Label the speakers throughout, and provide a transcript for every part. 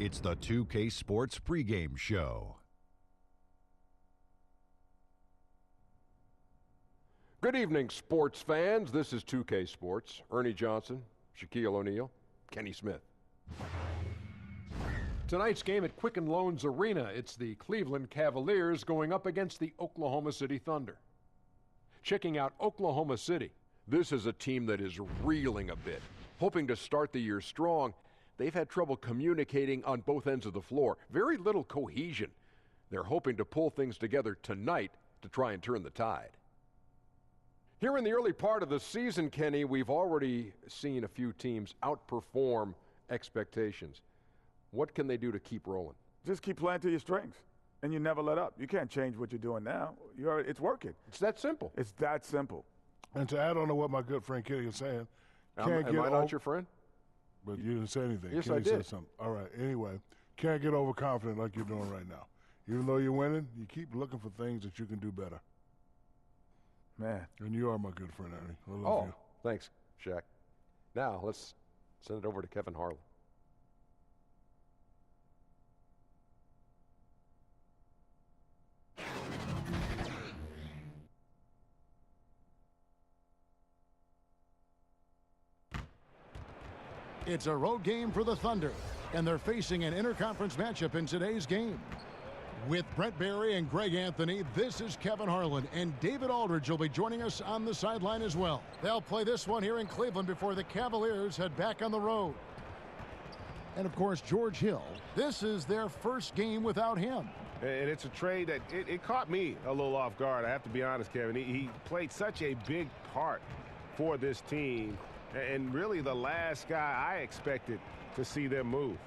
Speaker 1: It's the 2K Sports pregame show.
Speaker 2: Good evening, sports fans. This is 2K Sports. Ernie Johnson, Shaquille O'Neal, Kenny Smith. Tonight's game at Quicken Loans Arena, it's the Cleveland Cavaliers going up against the Oklahoma City Thunder. Checking out Oklahoma City, this is a team that is reeling a bit. Hoping to start the year strong, they've had trouble communicating on both ends of the floor. Very little cohesion. They're hoping to pull things together tonight to try and turn the tide. Here in the early part of the season, Kenny, we've already seen a few teams outperform expectations. What can they do to keep rolling?
Speaker 3: Just keep playing to your strengths, and you never let up. You can't change what you're doing now. It's working.
Speaker 2: It's that simple.
Speaker 3: It's that simple.
Speaker 4: And to add on to what my good friend Kenny is saying,
Speaker 2: Am I not your friend?
Speaker 4: But you didn't say anything.
Speaker 2: Yes,
Speaker 4: Kenny
Speaker 2: I did.
Speaker 4: Said something. All right. Anyway, can't get overconfident like you're doing right now. Even though you're winning, you keep looking for things that you can do better.
Speaker 3: Man.
Speaker 4: And you are my good friend, Ernie. I love you.
Speaker 2: Thanks, Shaq. Now, let's send it over to Kevin Harlan.
Speaker 5: It's a road game for the Thunder, and they're facing an interconference matchup in today's game. With Brent Barry and Greg Anthony, this is Kevin Harlan, and David Aldridge will be joining us on the sideline as well. They'll play this one here in Cleveland before the Cavaliers head back on the road. And, of course, George Hill. This is their first game without him.
Speaker 6: And it's a trade that it caught me a little off guard. I have to be honest, Kevin. He played such a big part for this team, and really the last guy I expected to see them move.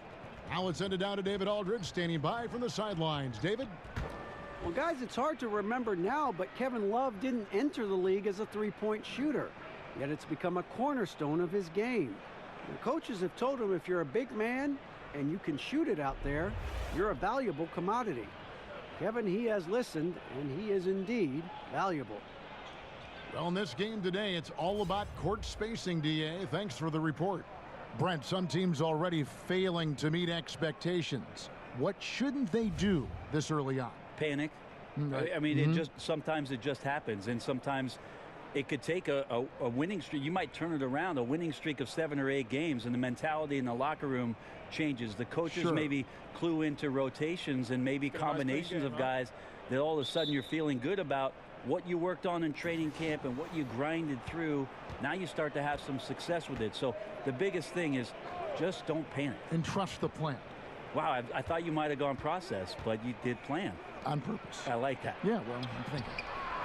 Speaker 5: Now let's send it down to David Aldridge, standing by from the sidelines. David?
Speaker 7: Well, guys, it's hard to remember now, but Kevin Love didn't enter the league as a three-point shooter. Yet it's become a cornerstone of his game. The coaches have told him if you're a big man and you can shoot it out there, you're a valuable commodity. Kevin, he has listened, and he is indeed valuable.
Speaker 5: Well, in this game today, it's all about court spacing, DA. Thanks for the report. Brent, some teams already failing to meet expectations. What shouldn't they do this early on?
Speaker 8: Panic. I mean, sometimes it just happens, and sometimes it could take a winning streak. You might turn it around, a winning streak of 7 or 8 games, and the mentality in the locker room changes. The coaches maybe clue into rotations and maybe combinations of guys that all of a sudden you're feeling good about what you worked on in training camp and what you grinded through. Now you start to have some success with it. So the biggest thing is just don't panic.
Speaker 5: And trust the plan.
Speaker 8: Wow, I thought you might have gone process, but you did plan.
Speaker 5: On purpose.
Speaker 8: I like that.
Speaker 5: Yeah, well, I'm thinking.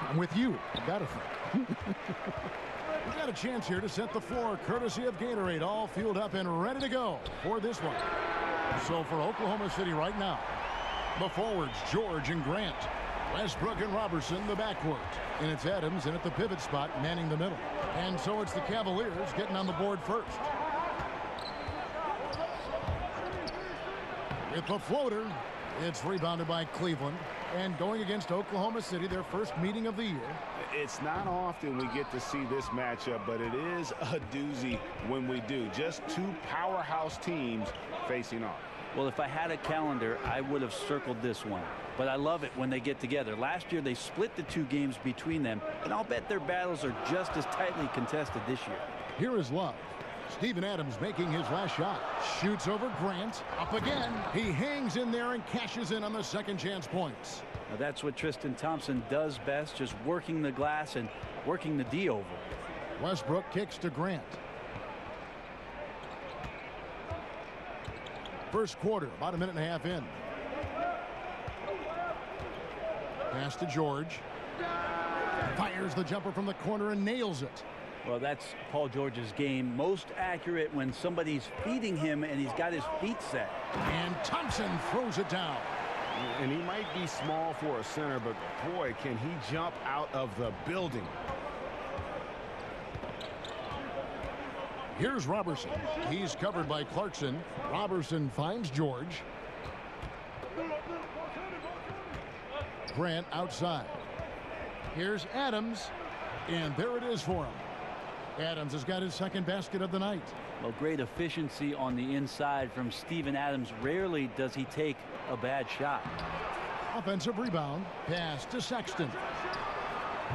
Speaker 5: I'm with you. I got to think. We've got a chance here to set the floor, courtesy of Gatorade, all fueled up and ready to go for this one. So for Oklahoma City right now, the forwards, George and Grant. Westbrook and Robertson, the backcourt. And it's Adams in at the pivot spot, manning the middle. And so it's the Cavaliers getting on the board first. With the floater, it's rebounded by Cleveland. And going against Oklahoma City, their first meeting of the year.
Speaker 6: It's not often we get to see this matchup, but it is a doozy when we do. Just two powerhouse teams facing off.
Speaker 8: Well, if I had a calendar, I would have circled this one. But I love it when they get together. Last year, they split the 2 games between them, and I'll bet their battles are just as tightly contested this year.
Speaker 5: Here is Love. Steven Adams making his last shot. Shoots over Grant. Up again. He hangs in there and cashes in on the second chance points.
Speaker 8: Now that's what Tristan Thompson does best, just working the glass and working the D over.
Speaker 5: Westbrook kicks to Grant. First quarter, about a minute and a half in. Pass to George. Fires the jumper from the corner and nails it.
Speaker 8: Well, that's Paul George's game. Most accurate when somebody's feeding him and he's got his feet set.
Speaker 5: And Thompson throws it down.
Speaker 6: And he might be small for a center, but boy, can he jump out of the building.
Speaker 5: Here's Robertson. He's covered by Clarkson. Robertson finds George. Grant outside. Here's Adams. And there it is for him. Adams has got his second basket of the night.
Speaker 8: Well, great efficiency on the inside from Steven Adams. Rarely does he take a bad shot.
Speaker 5: Offensive rebound. Pass to Sexton.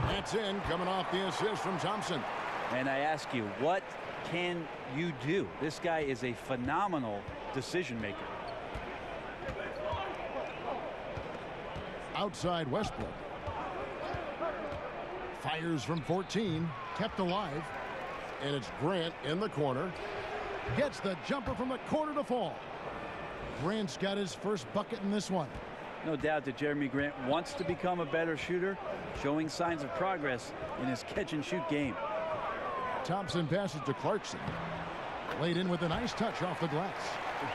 Speaker 5: That's in, coming off the assist from Thompson.
Speaker 8: And I ask you, what can you do? This guy is a phenomenal decision maker.
Speaker 5: Outside Westbrook. Fires from 14. Kept alive. And it's Grant in the corner. Gets the jumper from the corner to fall. Grant's got his first bucket in this one.
Speaker 8: No doubt that Jeremy Grant wants to become a better shooter, showing signs of progress in his catch-and-shoot game.
Speaker 5: Thompson passes to Clarkson. Laid in with a nice touch off the glass.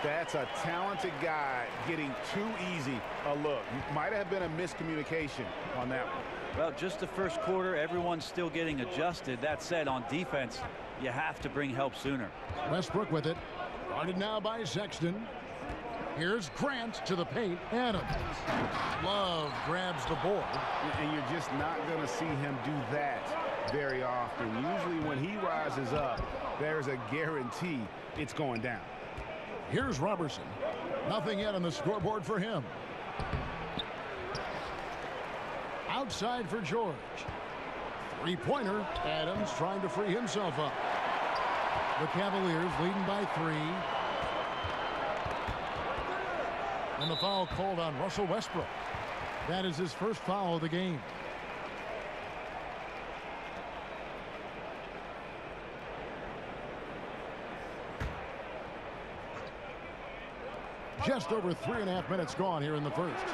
Speaker 6: That's a talented guy getting too easy a look. Might have been a miscommunication on that one.
Speaker 8: Well, just the first quarter, everyone's still getting adjusted. That said, on defense, you have to bring help sooner.
Speaker 5: Westbrook with it. Guarded now by Sexton. Here's Grant to the paint. Adams. Love grabs the board.
Speaker 6: And you're just not going to see him do that very often. Usually when he rises up, there's a guarantee it's going down.
Speaker 5: Here's Robertson. Nothing yet on the scoreboard for him. Outside for George. Three-pointer. Adams trying to free himself up. The Cavaliers leading by 3. And the foul called on Russell Westbrook. That is his first foul of the game. Just over 3.5 minutes gone here in the first.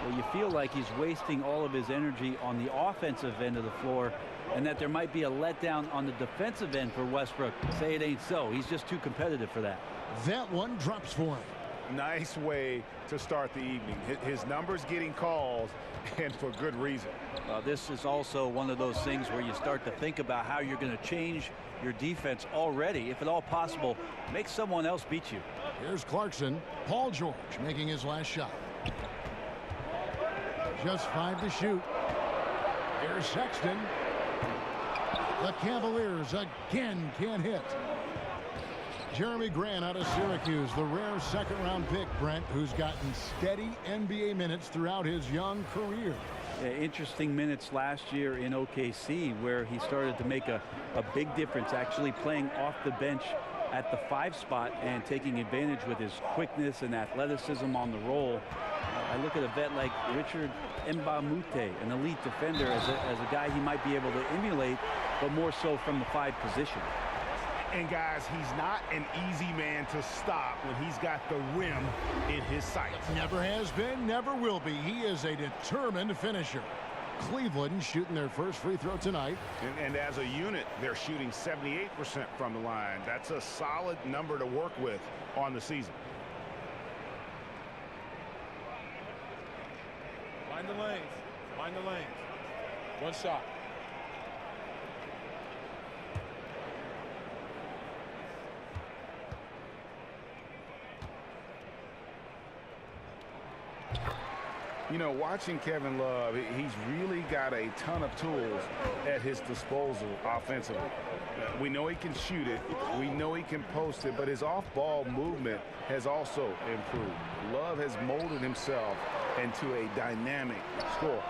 Speaker 8: Well, you feel like he's wasting all of his energy on the offensive end of the floor, and that there might be a letdown on the defensive end for Westbrook. Say it ain't so. He's just too competitive for that.
Speaker 5: That one drops for him.
Speaker 6: Nice way to start the evening. His numbers getting calls, and for good reason.
Speaker 8: This is also one of those things where you start to think about how you're going to change your defense already. If at all possible, make someone else beat you.
Speaker 5: Here's Clarkson. Paul George making his last shot. Just 5 to shoot. Here's Sexton. The Cavaliers again can't hit. Jeremy Grant out of Syracuse, the rare second-round pick, Brent, who's gotten steady NBA minutes throughout his young career.
Speaker 8: Yeah, interesting minutes last year in OKC, where he started to make a big difference, actually playing off the bench at the 5 spot and taking advantage with his quickness and athleticism on the roll. I look at a vet like Richard Mbamute, an elite defender, as a guy he might be able to emulate, but more so from the 5 position.
Speaker 6: And guys, he's not an easy man to stop when he's got the rim in his sights.
Speaker 5: Never has been, never will be. He is a determined finisher. Cleveland shooting their first free throw tonight.
Speaker 6: And as a unit, they're shooting 78% from the line. That's a solid number to work with on the season.
Speaker 9: Mind the lanes. Mind the lanes. One shot.
Speaker 6: You know, watching Kevin Love, he's really got a ton of tools at his disposal offensively. We know he can shoot it. We know he can post it, but his off-ball movement has also improved. Love has molded himself into a dynamic scorer.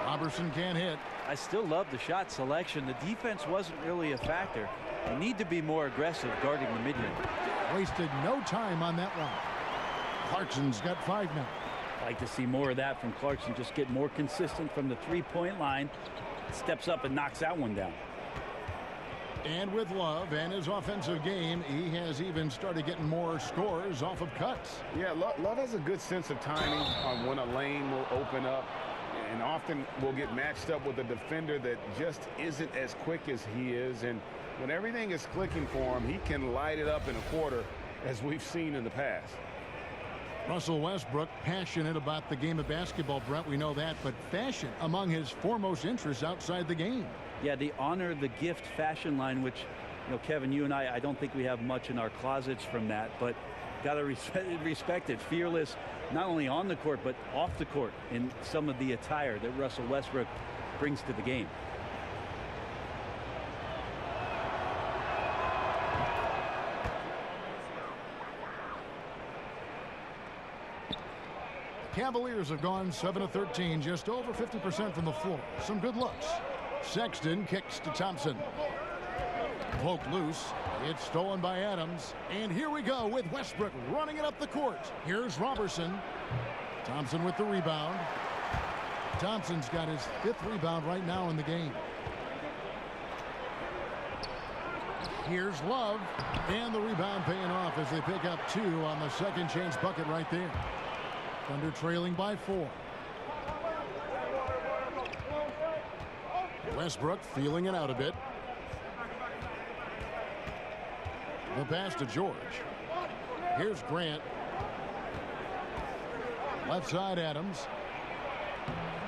Speaker 5: Robertson can't hit.
Speaker 8: I still love the shot selection. The defense wasn't really a factor. You need to be more aggressive guarding the mid-range.
Speaker 5: Wasted no time on that one. Clarkson's got 5 now.
Speaker 8: Like to see more of that from Clarkson. Just get more consistent from the 3-point line. Steps up and knocks that one down.
Speaker 5: And with Love and his offensive game, he has even started getting more scores off of cuts.
Speaker 6: Yeah, Love has a good sense of timing on when a lane will open up, and often will get matched up with a defender that just isn't as quick as he is. And when everything is clicking for him, he can light it up in a quarter, as we've seen in the past.
Speaker 5: Russell Westbrook, passionate about the game of basketball, Brent, we know that, but fashion among his foremost interests outside the game.
Speaker 8: Yeah, the honor the gift fashion line, which, you know, Kevin, you and I don't think we have much in our closets from that, but got to respect it. Fearless, not only on the court, but off the court in some of the attire that Russell Westbrook brings to the game.
Speaker 5: Cavaliers have gone 7 of 13, just over 50% from the floor. Some good looks. Sexton kicks to Thompson. Poked loose. It's stolen by Adams. And here we go with Westbrook running it up the court. Here's Robertson. Thompson with the rebound. Thompson's got his 5th rebound right now in the game. Here's Love. And the rebound paying off as they pick up 2 on the second chance bucket right there. Thunder trailing by 4. Westbrook feeling it out a bit. The pass to George. Here's Grant. Left side Adams.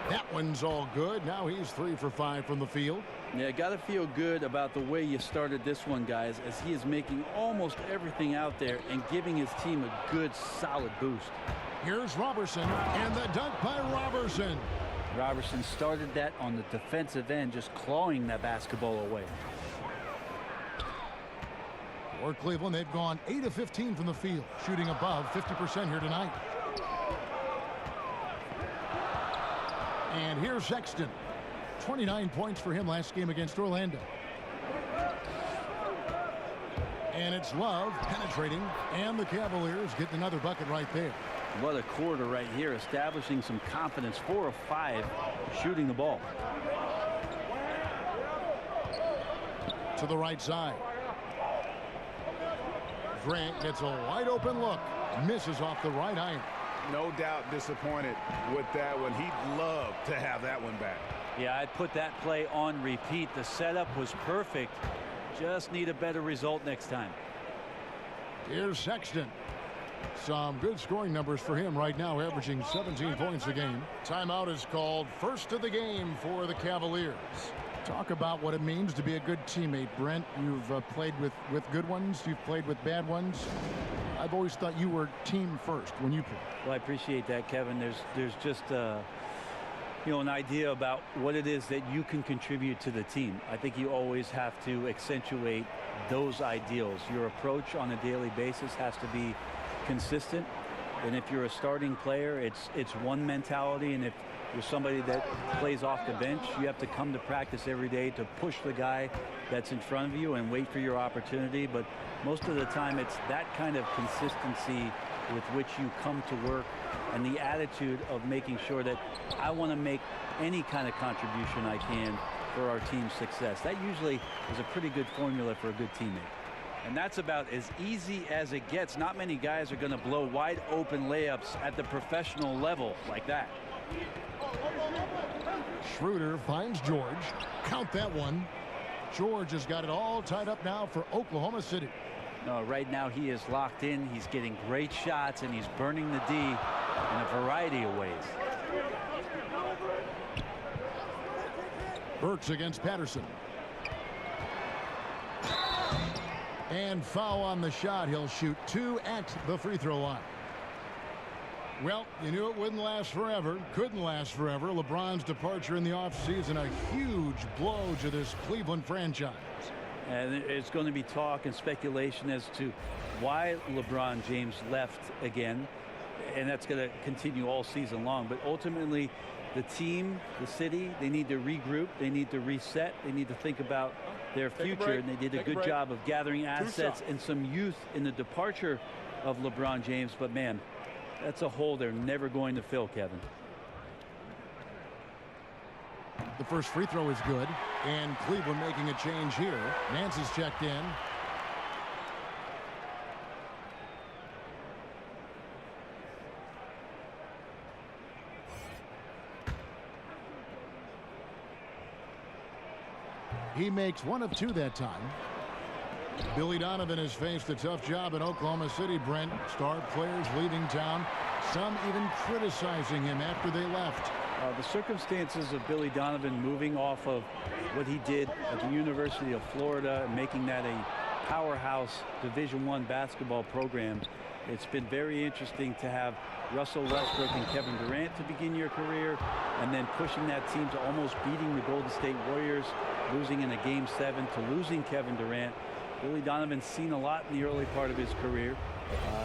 Speaker 5: That one's all good. Now he's 3 for 5 from the field.
Speaker 8: Yeah, got to feel good about the way you started this one, guys, as he is making almost everything out there and giving his team a good, solid boost.
Speaker 5: Here's Robertson, and the dunk by Robertson.
Speaker 8: Robertson started that on the defensive end, just clawing that basketball away.
Speaker 5: For Cleveland, they've gone 8 of 15 from the field, shooting above 50% here tonight. And here's Sexton. 29 points for him last game against Orlando. And it's Love penetrating, and the Cavaliers getting another bucket right there.
Speaker 8: What a quarter right here, establishing some confidence. 4 of 5 shooting the ball.
Speaker 5: To the right side. Grant gets a wide open look. Misses off the right iron.
Speaker 6: No doubt disappointed with that one. He'd love to have that one back.
Speaker 8: Yeah, I'd put that play on repeat. The setup was perfect. Just need a better result next time.
Speaker 5: Here's Sexton. Some good scoring numbers for him right now, averaging 17 points a game. Timeout is called. First of the game for the Cavaliers. Talk about what it means to be a good teammate, Brent. You've played with good ones. You've played with bad ones. I've always thought you were team first when you play.
Speaker 8: Well, I appreciate that, Kevin. There's just an idea about what it is that you can contribute to the team. I think you always have to accentuate those ideals. Your approach on a daily basis has to be consistent. And if you're a starting player, it's one mentality. And if you're somebody that plays off the bench, you have to come to practice every day to push the guy that's in front of you and wait for your opportunity. But most of the time, it's that kind of consistency with which you come to work, and the attitude of making sure that I want to make any kind of contribution I can for our team's success. That usually is a pretty good formula for a good teammate. And that's about as easy as it gets. Not many guys are going to blow wide open layups at the professional level like that.
Speaker 5: Schroeder finds George. Count that one. George has got it all tied up now for Oklahoma City.
Speaker 8: No, right now he is locked in. He's getting great shots, and he's burning the D in a variety of ways.
Speaker 5: Burks against Patterson. And foul on the shot. He'll shoot 2 at the free throw line. Well, you knew it wouldn't last forever. Couldn't last forever. LeBron's departure in the offseason, a huge blow to this Cleveland franchise.
Speaker 8: And it's going to be talk and speculation as to why LeBron James left again. And that's going to continue all season long. But ultimately, the team, the city, they need to regroup. They need to reset. They need to think about their future. And they did a good job of gathering assets and some youth in the departure of LeBron James. But, man, that's a hole they're never going to fill, Kevin.
Speaker 5: The first free throw is good, and Cleveland making a change here. Nance is checked in. He makes 1 of 2 that time. Billy Donovan has faced a tough job in Oklahoma City, Brent. Star players leaving town, some even criticizing him after they left.
Speaker 8: The circumstances of Billy Donovan moving off of what he did at the University of Florida and making that a powerhouse Division I basketball program, it's been very interesting to have Russell Westbrook and Kevin Durant to begin your career, and then pushing that team to almost beating the Golden State Warriors, losing in a Game 7 to losing Kevin Durant. Billy Donovan's seen a lot in the early part of his career.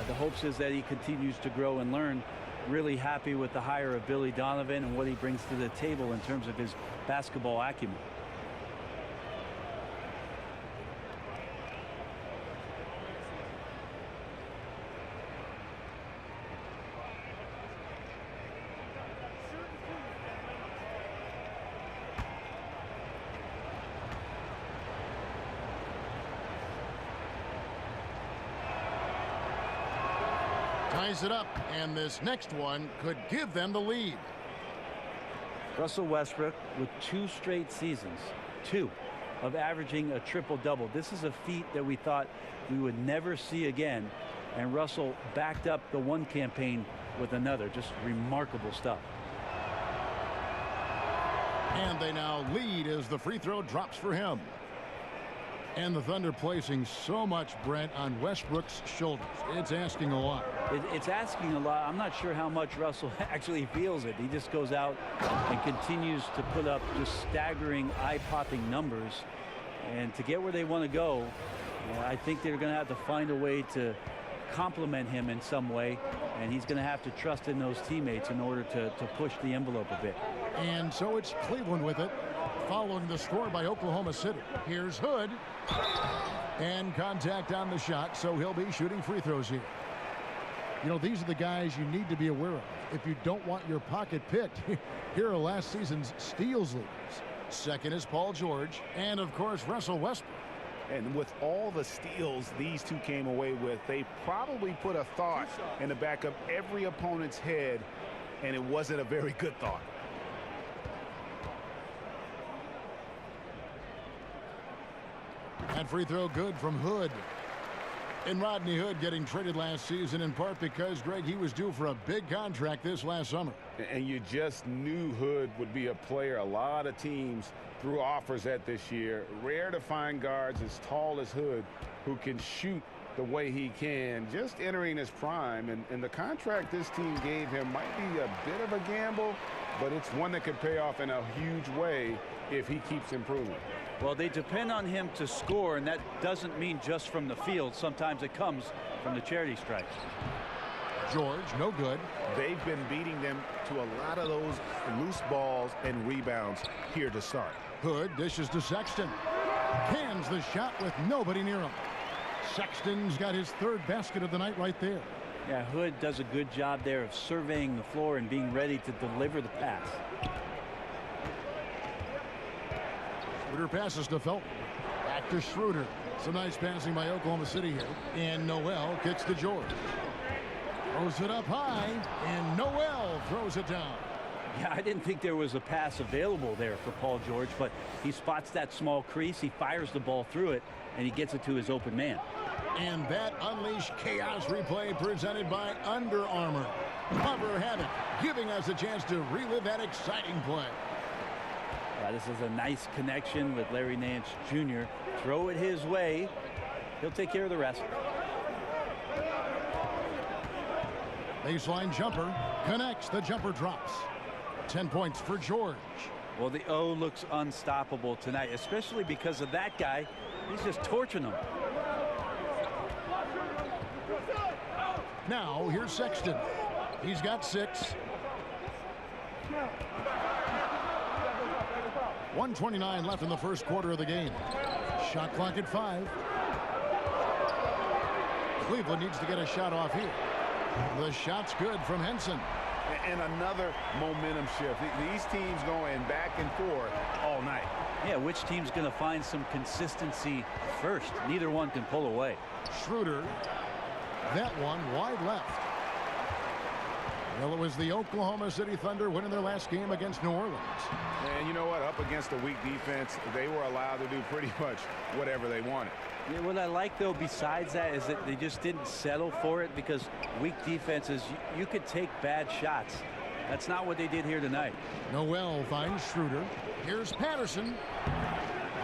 Speaker 8: The hopes is that he continues to grow and learn. really happy with the hire of Billy Donovan and what he brings to the table in terms of his basketball acumen.
Speaker 5: Ties it up, and this next one could give them the lead.
Speaker 8: Russell Westbrook with 2 straight seasons, 2, of averaging a triple-double. This is a feat that we thought we would never see again, and Russell backed up the one campaign with another. Just remarkable stuff.
Speaker 5: And they now lead as the free throw drops for him. And the Thunder placing so much, Brent, on Westbrook's shoulders. It's asking a lot.
Speaker 8: It's asking a lot. I'm not sure how much Russell actually feels it. He just goes out and continues to put up just staggering, eye-popping numbers. And to get where they want to go, I think they're going to have to find a way to complement him in some way. And he's going to have to trust in those teammates in order to push the envelope a bit.
Speaker 5: And so it's Cleveland with it, following the score by Oklahoma City. Here's Hood. And contact on the shot, so he'll be shooting free throws here. You know, these are the guys you need to be aware of if you don't want your pocket picked. Here are last season's steals leaders. Second is Paul George, and of course Russell Westbrook.
Speaker 6: And with all the steals these two came away with, they probably put a thought in the back of every opponent's head, and it wasn't a very good thought.
Speaker 5: And free throw good from Hood. And Rodney Hood getting traded last season in part because, Greg, he was due for a big contract this last summer.
Speaker 6: And you just knew Hood would be a player a lot of teams threw offers at this year. Rare to find guards as tall as Hood who can shoot the way he can, just entering his prime. And the contract this team gave him might be a bit of a gamble, but it's one that could pay off in a huge way if he keeps improving.
Speaker 8: Well, they depend on him to score, and that doesn't mean just from the field. Sometimes it comes from the charity stripes.
Speaker 5: George, no good.
Speaker 6: They've been beating them to a lot of those loose balls and rebounds here to start.
Speaker 5: Hood dishes to Sexton. Cans the shot with nobody near him. Sexton's got his 3rd basket of the night right there.
Speaker 8: Yeah, Hood does a good job there of surveying the floor and being ready to deliver the pass.
Speaker 5: Schroeder passes to Felton. Back to Schroeder. Some nice passing by Oklahoma City here. And Noel kicks to George. Throws it up high, and Noel throws it down.
Speaker 8: Yeah, I didn't think there was a pass available there for Paul George, but he spots that small crease, he fires the ball through it, and he gets it to his open man.
Speaker 5: And that Unleash Chaos replay presented by Under Armour. Cover Habit, giving us a chance to relive that exciting play.
Speaker 8: Yeah, this is a nice connection with Larry Nance Jr. Throw it his way. He'll take care of the rest.
Speaker 5: Baseline jumper connects. The jumper drops. 10 points for George.
Speaker 8: Well, the O looks unstoppable tonight, especially because of that guy. He's just torching them.
Speaker 5: Now, here's Sexton. He's got 6. 1:29 left in the first quarter of the game. Shot clock at 5. Cleveland needs to get a shot off here. The shot's good from Henson.
Speaker 6: And another momentum shift. These teams going back and forth all night.
Speaker 8: Yeah, which team's going to find some consistency first? Neither one can pull away.
Speaker 5: Schroeder. That one wide left. Well, it was the Oklahoma City Thunder winning their last game against New Orleans.
Speaker 6: And you know what? Up against a weak defense, they were allowed to do pretty much whatever they wanted.
Speaker 8: Yeah, what I like, though, besides that, is that they just didn't settle for it, because weak defenses, you could take bad shots. That's not what they did here tonight.
Speaker 5: Noel finds Schroeder. Here's Patterson.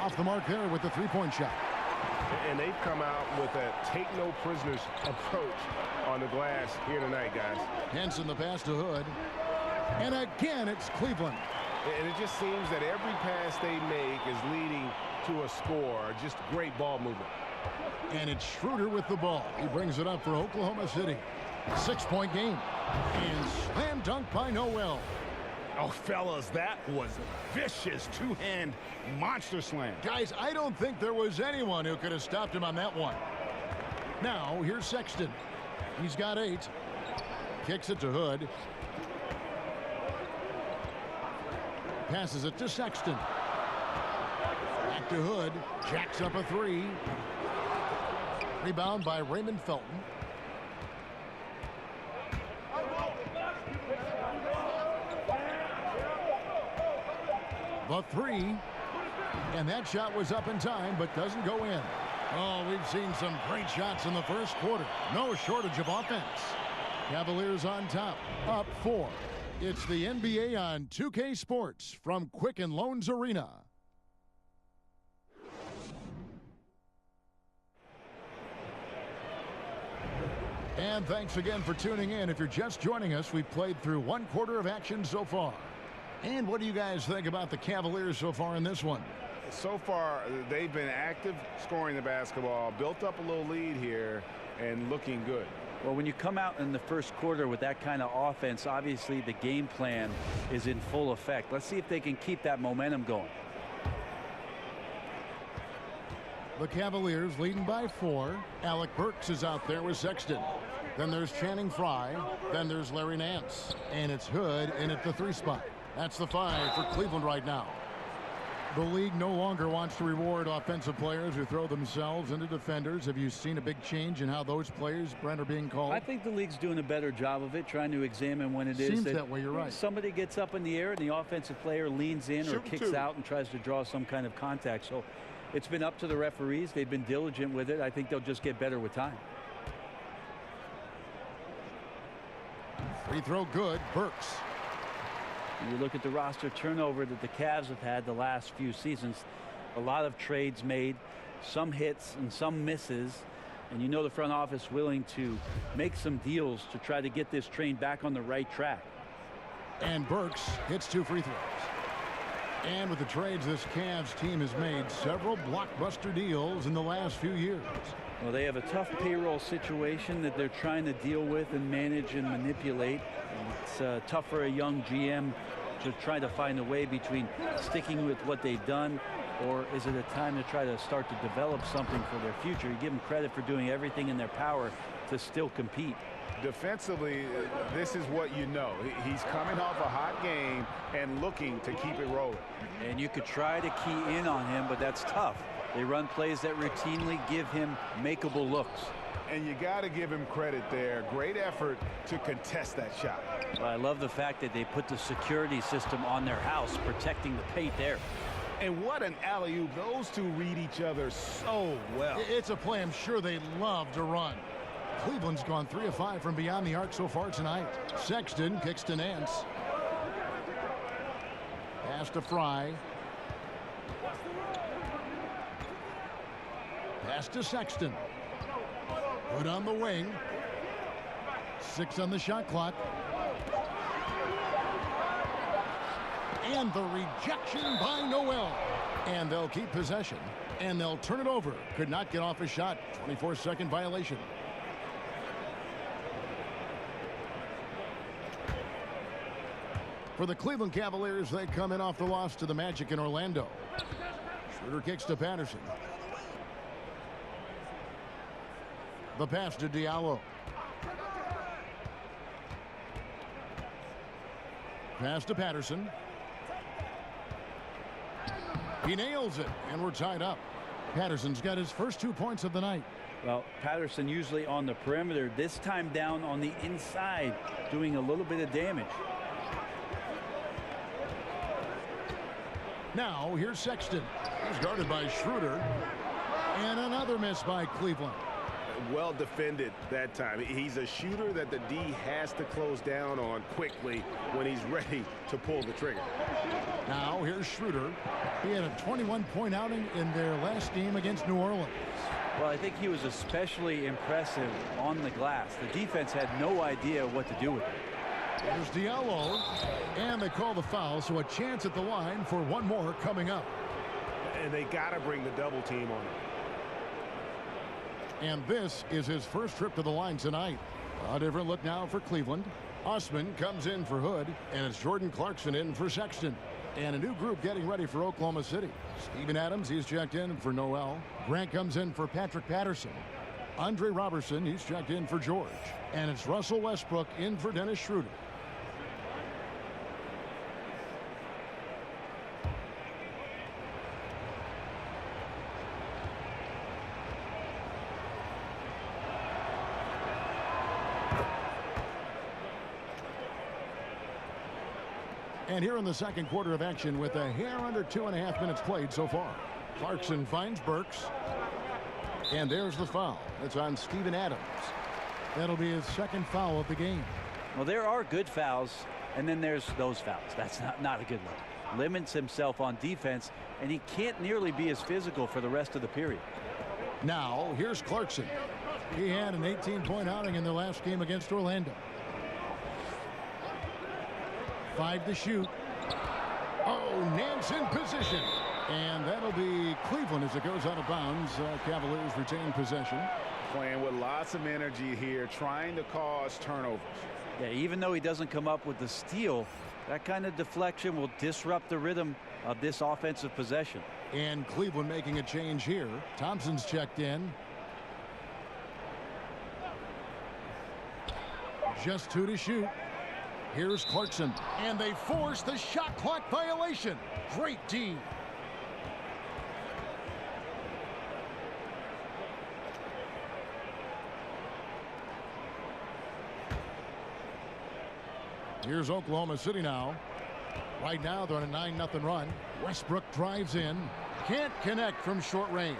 Speaker 5: Off the mark there with the three-point shot.
Speaker 6: And they've come out with a take-no-prisoners approach on the glass here tonight, guys.
Speaker 5: Henson the pass to Hood. And again, it's Cleveland.
Speaker 6: And it just seems that every pass they make is leading to a score. Just great ball movement.
Speaker 5: And it's Schroeder with the ball. He brings it up for Oklahoma City. 6-point game. And slam dunk by Noel.
Speaker 6: Oh, fellas, that was vicious two-hand monster slam.
Speaker 5: Guys, I don't think there was anyone who could have stopped him on that one. Now, here's Sexton. He's got 8. Kicks it to Hood. Passes it to Sexton. Back to Hood. Jacks up a 3. Rebound by Raymond Felton. The 3. And that shot was up in time, but doesn't go in. Oh, we've seen some great shots in the first quarter. No shortage of offense. Cavaliers on top, up 4. It's the NBA on 2K Sports from Quicken Loans Arena. And thanks again for tuning in. If you're just joining us, we've played through 1 quarter of action so far. And what do you guys think about the Cavaliers so far in this one?
Speaker 6: So far, they've been active scoring the basketball, built up a little lead here, and looking good.
Speaker 8: Well, when you come out in the first quarter with that kind of offense, obviously the game plan is in full effect. Let's see if they can keep that momentum going.
Speaker 5: The Cavaliers leading by 4. Alec Burks is out there with Sexton. Then there's Channing Frye. Then there's Larry Nance. And it's Hood in at the 3 spot. That's the 5 for Cleveland right now. The league no longer wants to reward offensive players who throw themselves into defenders. Have you seen a big change in how those players, Brent, are being called?
Speaker 8: I think the league's doing a better job of it, trying to examine when it is.
Speaker 5: Seems that way, you're right.
Speaker 8: Somebody gets up in the air and the offensive player leans in or kicks out and tries to draw some kind of contact. So it's been up to the referees. They've been diligent with it. I think they'll just get better with time.
Speaker 5: Free throw good. Burks.
Speaker 8: You look at the roster turnover that the Cavs have had the last few seasons. A lot of trades made, some hits and some misses. And you know the front office willing to make some deals to try to get this train back on the right track.
Speaker 5: And Burks hits 2 free throws. And with the trades this Cavs team has made several blockbuster deals in the last few years.
Speaker 8: Well, they have a tough payroll situation that they're trying to deal with and manage and manipulate. It's tough for a young GM to try to find a way between sticking with what they've done, or is it a time to try to start to develop something for their future? You give them credit for doing everything in their power to still compete.
Speaker 6: Defensively, this is what you know. He's coming off a hot game and looking to keep it rolling.
Speaker 8: And you could try to key in on him, but that's tough. They run plays that routinely give him makeable looks.
Speaker 6: And you got to give him credit there. Great effort to contest that shot.
Speaker 8: Well, I love the fact that they put the security system on their house, protecting the paint there.
Speaker 6: And what an alley-oop. Those two read each other so well.
Speaker 5: It's a play I'm sure they love to run. Cleveland's gone 3 of 5 from beyond the arc so far tonight. Sexton kicks to Nance. Pass to Frye. Pass to Sexton. Put on the wing. 6 on the shot clock. And the rejection by Noel. And they'll keep possession. And they'll turn it over. Could not get off a shot. 24-second violation. For the Cleveland Cavaliers, they come in off the loss to the Magic in Orlando. Schroeder kicks to Patterson. The pass to Diallo. Pass to Patterson. He nails it, and we're tied up. Patterson's got his first 2 points of the night.
Speaker 8: Well, Patterson usually on the perimeter, this time down on the inside, doing a little bit of damage.
Speaker 5: Now, here's Sexton. He's guarded by Schroeder. And another miss by Cleveland.
Speaker 6: Well defended that time. He's a shooter that the D has to close down on quickly when he's ready to pull the trigger.
Speaker 5: Now, here's Schroeder. He had a 21-point outing in their last game against New Orleans.
Speaker 8: Well, I think he was especially impressive on the glass. The defense had no idea what to do with it.
Speaker 5: There's Diallo, and they call the foul, so a chance at the line for one more coming up.
Speaker 6: And they got to bring the double team on him.
Speaker 5: And this is his first trip to the line tonight. A different look now for Cleveland. Osman comes in for Hood, and it's Jordan Clarkson in for Sexton. And a new group getting ready for Oklahoma City. Steven Adams, he's checked in for Noel. Grant comes in for Patrick Patterson. Andre Robertson, he's checked in for George. And it's Russell Westbrook in for Dennis Schroeder. And here in the second quarter of action with a hair under 2.5 minutes played so far. Clarkson finds Burks. And there's the foul. It's on Steven Adams. That'll be his second foul of the game.
Speaker 8: Well, there are good fouls, and then there's those fouls. That's not a good look. Limits himself on defense, and he can't nearly be as physical for the rest of the period.
Speaker 5: Now, here's Clarkson. He had an 18-point outing in their last game against Orlando. 5 to shoot. Oh, Nance in position. And that'll be Cleveland as it goes out of bounds. Cavaliers retain possession.
Speaker 10: Playing with lots of energy here, trying to cause turnovers.
Speaker 8: Yeah, even though he doesn't come up with the steal, that kind of deflection will disrupt the rhythm of this offensive possession.
Speaker 5: And Cleveland making a change here. Thompson's checked in. Just 2 to shoot. Here's Clarkson. And they force the shot clock violation. Great D. Here's Oklahoma City now. Right now they're on a 9-0 run. Westbrook drives in. Can't connect from short range.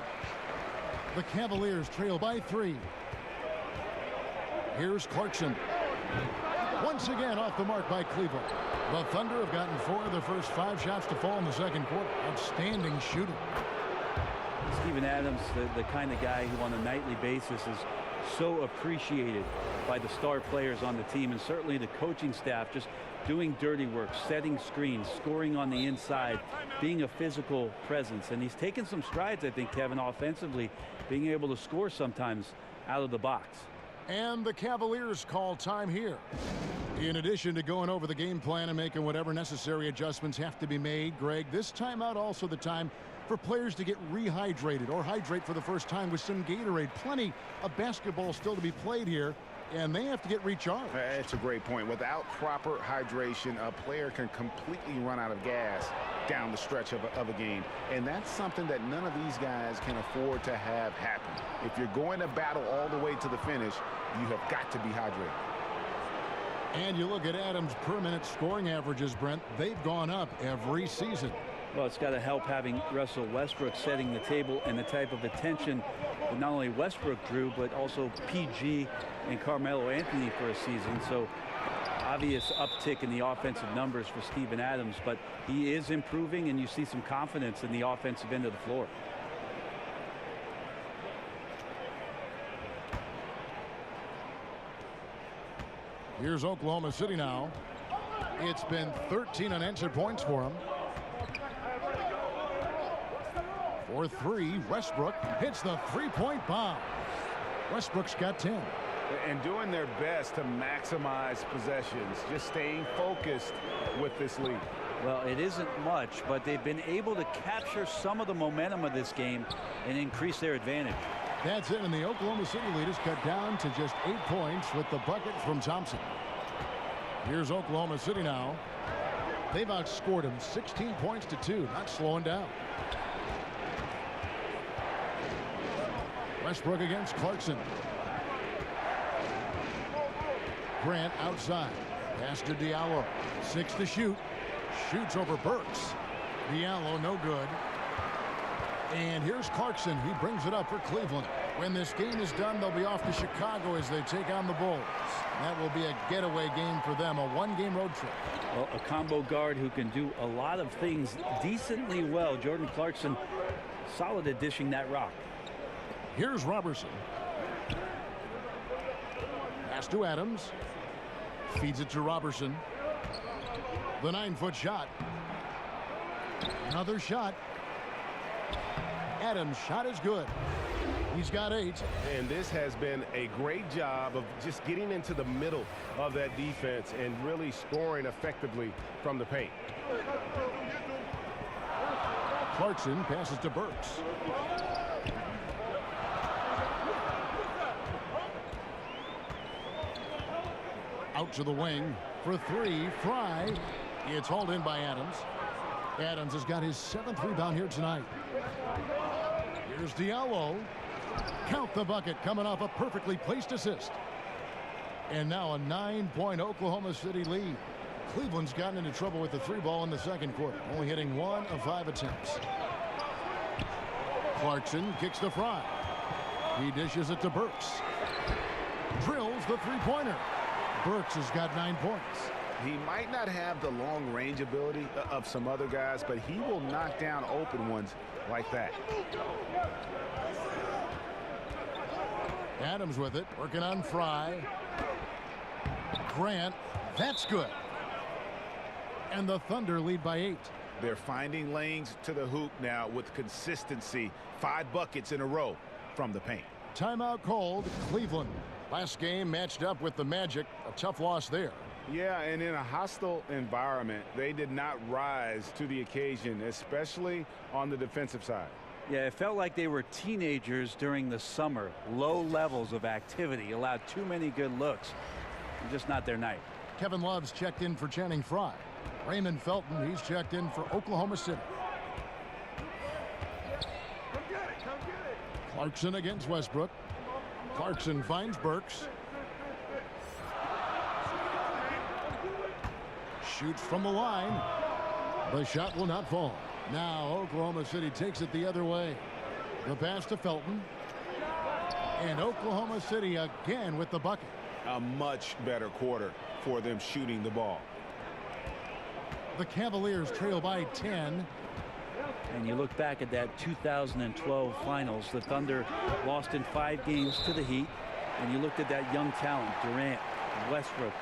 Speaker 5: The Cavaliers trail by 3. Here's Clarkson. Once again off the mark by Cleveland. The Thunder have gotten 4 of their first 5 shots to fall in the second quarter. Outstanding shooting.
Speaker 8: Steven Adams, the kind of guy who on a nightly basis is so appreciated by the star players on the team, and certainly the coaching staff, just doing dirty work, setting screens, scoring on the inside, being a physical presence. And he's taken some strides, I think, Kevin, offensively, being able to score sometimes out of the box.
Speaker 5: And the Cavaliers call time here. In addition to going over the game plan and making whatever necessary adjustments have to be made, Greg, this timeout also the time for players to get rehydrated or hydrate for the first time with some Gatorade. Plenty of basketball still to be played here, and they have to get recharged.
Speaker 10: That's a great point. Without proper hydration, a player can completely run out of gas down the stretch of a game. And that's something that none of these guys can afford to have happen. If you're going to battle all the way to the finish, you have got to be hydrated.
Speaker 5: And you look at Adams' per-minute scoring averages, Brent. They've gone up every season.
Speaker 8: Well, it's got to help having Russell Westbrook setting the table and the type of attention that not only Westbrook drew, but also PG and Carmelo Anthony for a season. So obvious uptick in the offensive numbers for Steven Adams, but he is improving, and you see some confidence in the offensive end of the floor.
Speaker 5: Here's Oklahoma City now. It's been 13 unanswered points for him. For 3, Westbrook hits the three-point bomb. Westbrook's got 10.
Speaker 10: And doing their best to maximize possessions, just staying focused with this lead.
Speaker 8: Well, it isn't much, but they've been able to capture some of the momentum of this game and increase their advantage.
Speaker 5: That's it, and the Oklahoma City lead is cut down to just 8 points with the bucket from Thompson. Here's Oklahoma City now. They've outscored him 16 points to 2, not slowing down. Westbrook against Clarkson. Grant outside. Pass to Diallo. 6 to shoot. Shoots over Burks. Diallo no good. And here's Clarkson. He brings it up for Cleveland. When this game is done, they'll be off to Chicago as they take on the Bulls. That will be a getaway game for them, a one-game road trip.
Speaker 8: Well, a combo guard who can do a lot of things decently well. Jordan Clarkson, solid at dishing that rock.
Speaker 5: Here's Robertson. Pass to Adams. Feeds it to Robertson. The 9-foot shot. Another shot. Adams' shot is good. He's got 8.
Speaker 6: And this has been a great job of just getting into the middle of that defense and really scoring effectively from the paint.
Speaker 5: Clarkson passes to Burks. Out to the wing for 3. Fry. It's hauled in by Adams. Adams has got his 7th rebound here tonight. Here's Diallo. Count the bucket, coming off a perfectly placed assist. And now a 9-point Oklahoma City lead. Cleveland's gotten into trouble with the 3 ball in the second quarter, only hitting 1 of 5 attempts. Clarkson kicks to Fry. He dishes it to Burks. Drills the 3-pointer. Burks has got 9 points.
Speaker 10: He might not have the long range ability of some other guys, but he will knock down open ones like that.
Speaker 5: Adams with it, working on Fry. Grant, that's good. And the Thunder lead by 8.
Speaker 10: They're finding lanes to the hoop now with consistency. 5 buckets in a row from the paint.
Speaker 5: Timeout called. Cleveland. Last game matched up with the Magic. A tough loss there.
Speaker 6: Yeah, and in a hostile environment, they did not rise to the occasion, especially on the defensive side.
Speaker 8: Yeah, it felt like they were teenagers during the summer. Low levels of activity, allowed too many good looks. Just not their night.
Speaker 5: Kevin Love's checked in for Channing Frye. Raymond Felton, he's checked in for Oklahoma City. Clarkson against Westbrook. Clarkson finds Burks. Shoots from the line. The shot will not fall. Now Oklahoma City takes it the other way. The pass to Felton. And Oklahoma City again with the bucket.
Speaker 10: A much better quarter for them shooting the ball.
Speaker 5: The Cavaliers trail by 10.
Speaker 8: And you look back at that 2012 finals, the Thunder lost in 5 games to the Heat. And you looked at that young talent, Durant, Westbrook,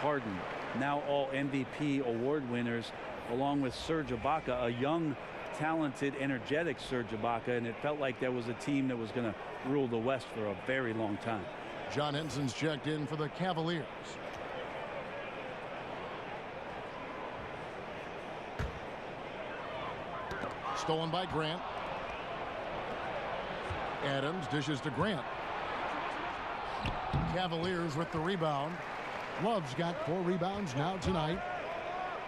Speaker 8: Harden, now all MVP award winners, along with Serge Ibaka, a young, talented, energetic Serge Ibaka, and it felt like there was a team that was going to rule the West for a very long time.
Speaker 5: John Henson's checked in for the Cavaliers. Stolen by Grant. Adams dishes to Grant. Cavaliers with the rebound. Love's got 4 rebounds now tonight.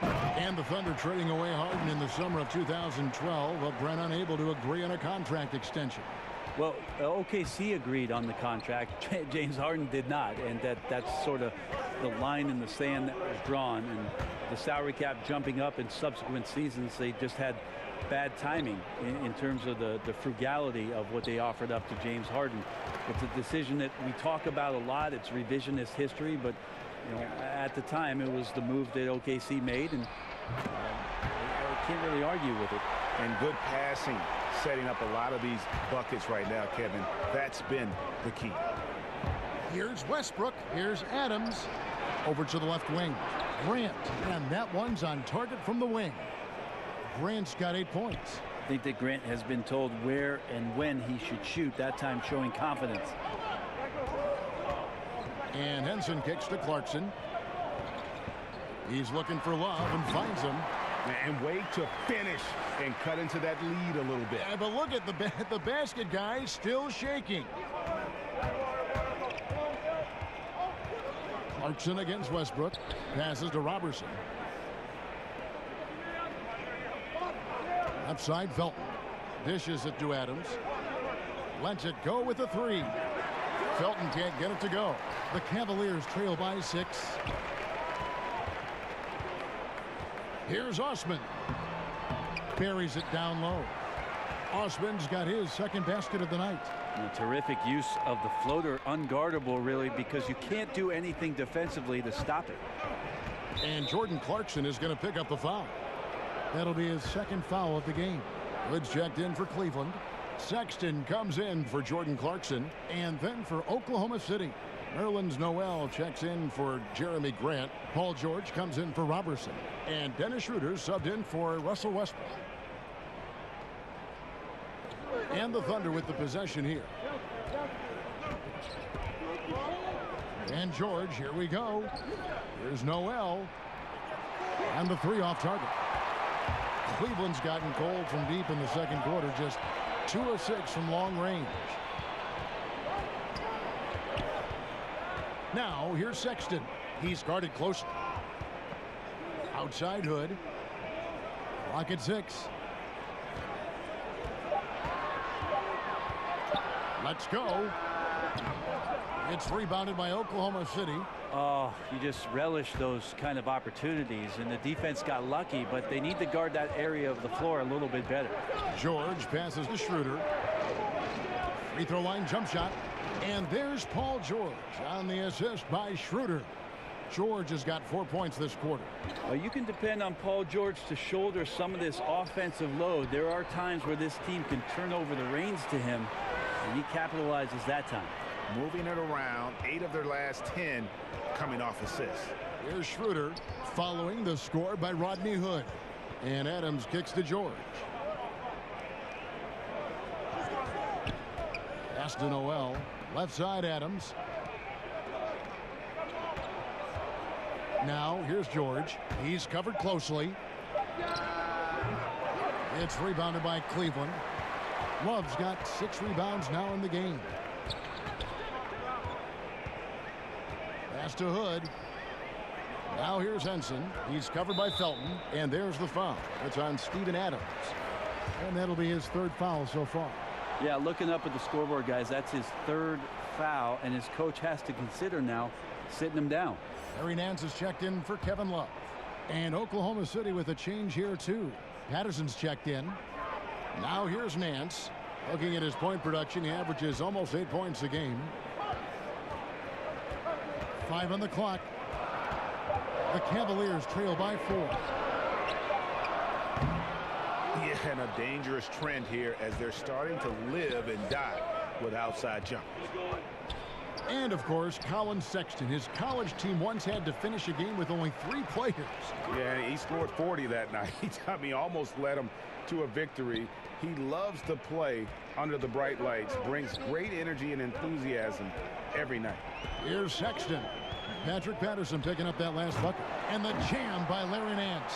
Speaker 5: And the Thunder trading away Harden in the summer of 2012, but Brent unable to agree on a contract extension.
Speaker 8: Well, OKC agreed on the contract. James Harden did not, and that's sort of the line in the sand that was drawn. And the salary cap jumping up in subsequent seasons, they just had bad timing in terms of the frugality of what they offered up to James Harden. It's a decision that we talk about a lot. It's revisionist history, but you know, at the time it was the move that OKC made, and I can't really argue with it.
Speaker 10: And good passing, setting up a lot of these buckets right now, Kevin. That's been the key.
Speaker 5: Here's Westbrook. Here's Adams. Over to the left wing. Grant. And that one's on target from the wing. Grant's got 8 points.
Speaker 8: I think that Grant has been told where and when he should shoot, that time showing confidence.
Speaker 5: And Henson kicks to Clarkson. He's looking for Love and finds him.
Speaker 6: And wait to finish and cut into that lead a little bit.
Speaker 5: Yeah, but look at the basket, guys, still shaking. Clarkson against Westbrook. Passes to Robertson. Outside Felton. Dishes it to Adams. Lets it go with a 3. Felton can't get it to go. The Cavaliers trail by 6. Here's Osman. Buries it down low. Osman's got his 2nd basket of the night.
Speaker 8: A terrific use of the floater, unguardable really, because you can't do anything defensively to stop it.
Speaker 5: And Jordan Clarkson is going to pick up the foul. That'll be his 2nd foul of the game. Woods checked in for Cleveland. Sexton comes in for Jordan Clarkson. And then for Oklahoma City, Nerlens Noel checks in for Jeremy Grant. Paul George comes in for Robertson. And Dennis Schroeder subbed in for Russell Westbrook. And the Thunder with the possession here. And George, here we go. Here's Noel. And the 3 off target. Cleveland's gotten cold from deep in the second quarter. Just 2 of 6 from long range. Now, here's Sexton. He's guarded closely. Outside Hood. Clock at 6. Let's go. It's rebounded by Oklahoma City.
Speaker 8: Oh, you just relish those kind of opportunities, and the defense got lucky, but they need to guard that area of the floor a little bit better.
Speaker 5: George passes to Schroeder. Free throw line jump shot. And there's Paul George on the assist by Schroeder. George has got 4 points this quarter.
Speaker 8: Well, you can depend on Paul George to shoulder some of this offensive load. There are times where this team can turn over the reins to him, and he capitalizes that time.
Speaker 10: Moving it around, 8 of their last 10 coming off assists.
Speaker 5: Here's Schroeder following the score by Rodney Hood. And Adams kicks to George. Pass to Noel. Left side Adams. Now here's George. He's covered closely. It's rebounded by Cleveland. Love's got 6 rebounds now in the game. Pass to Hood. Now here's Henson. He's covered by Felton. And there's the foul. It's on Steven Adams. And that'll be his 3rd foul so far.
Speaker 8: Yeah, looking up at the scoreboard, guys, that's his 3rd foul, and his coach has to consider now sitting him down.
Speaker 5: Larry Nance is checked in for Kevin Love. And Oklahoma City with a change here, too. Patterson's checked in. Now here's Nance. Looking at his point production, he averages almost 8 points a game. 5 on the clock. The Cavaliers trail by 4.
Speaker 10: Yeah, and a dangerous trend here as they're starting to live and die with outside jumpers.
Speaker 5: And, of course, Colin Sexton. His college team once had to finish a game with only 3 players.
Speaker 10: Yeah, he scored 40 that night. I mean, almost led him to a victory. He loves to play under the bright lights, brings great energy and enthusiasm every night.
Speaker 5: Here's Sexton. Patrick Patterson picking up that last bucket. And the jam by Larry Nance.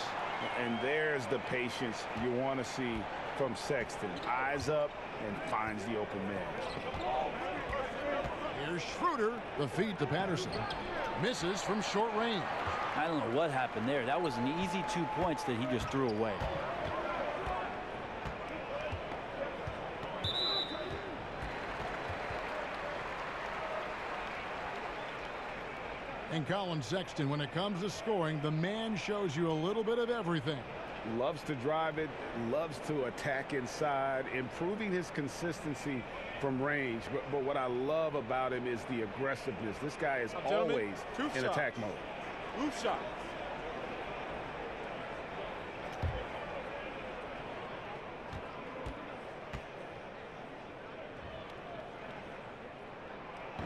Speaker 10: And there's the patience you want to see from Sexton. Eyes up and finds the open man.
Speaker 5: Here's Schroeder. The feed to Patterson. Misses from short range.
Speaker 8: I don't know what happened there. That was an easy 2 points that he just threw away.
Speaker 5: And Colin Sexton, when it comes to scoring, the man shows you a little bit of everything.
Speaker 10: Loves to drive it, loves to attack inside, improving his consistency from range. But what I love about him is the aggressiveness. This guy is always in attack mode.
Speaker 9: Roof shot.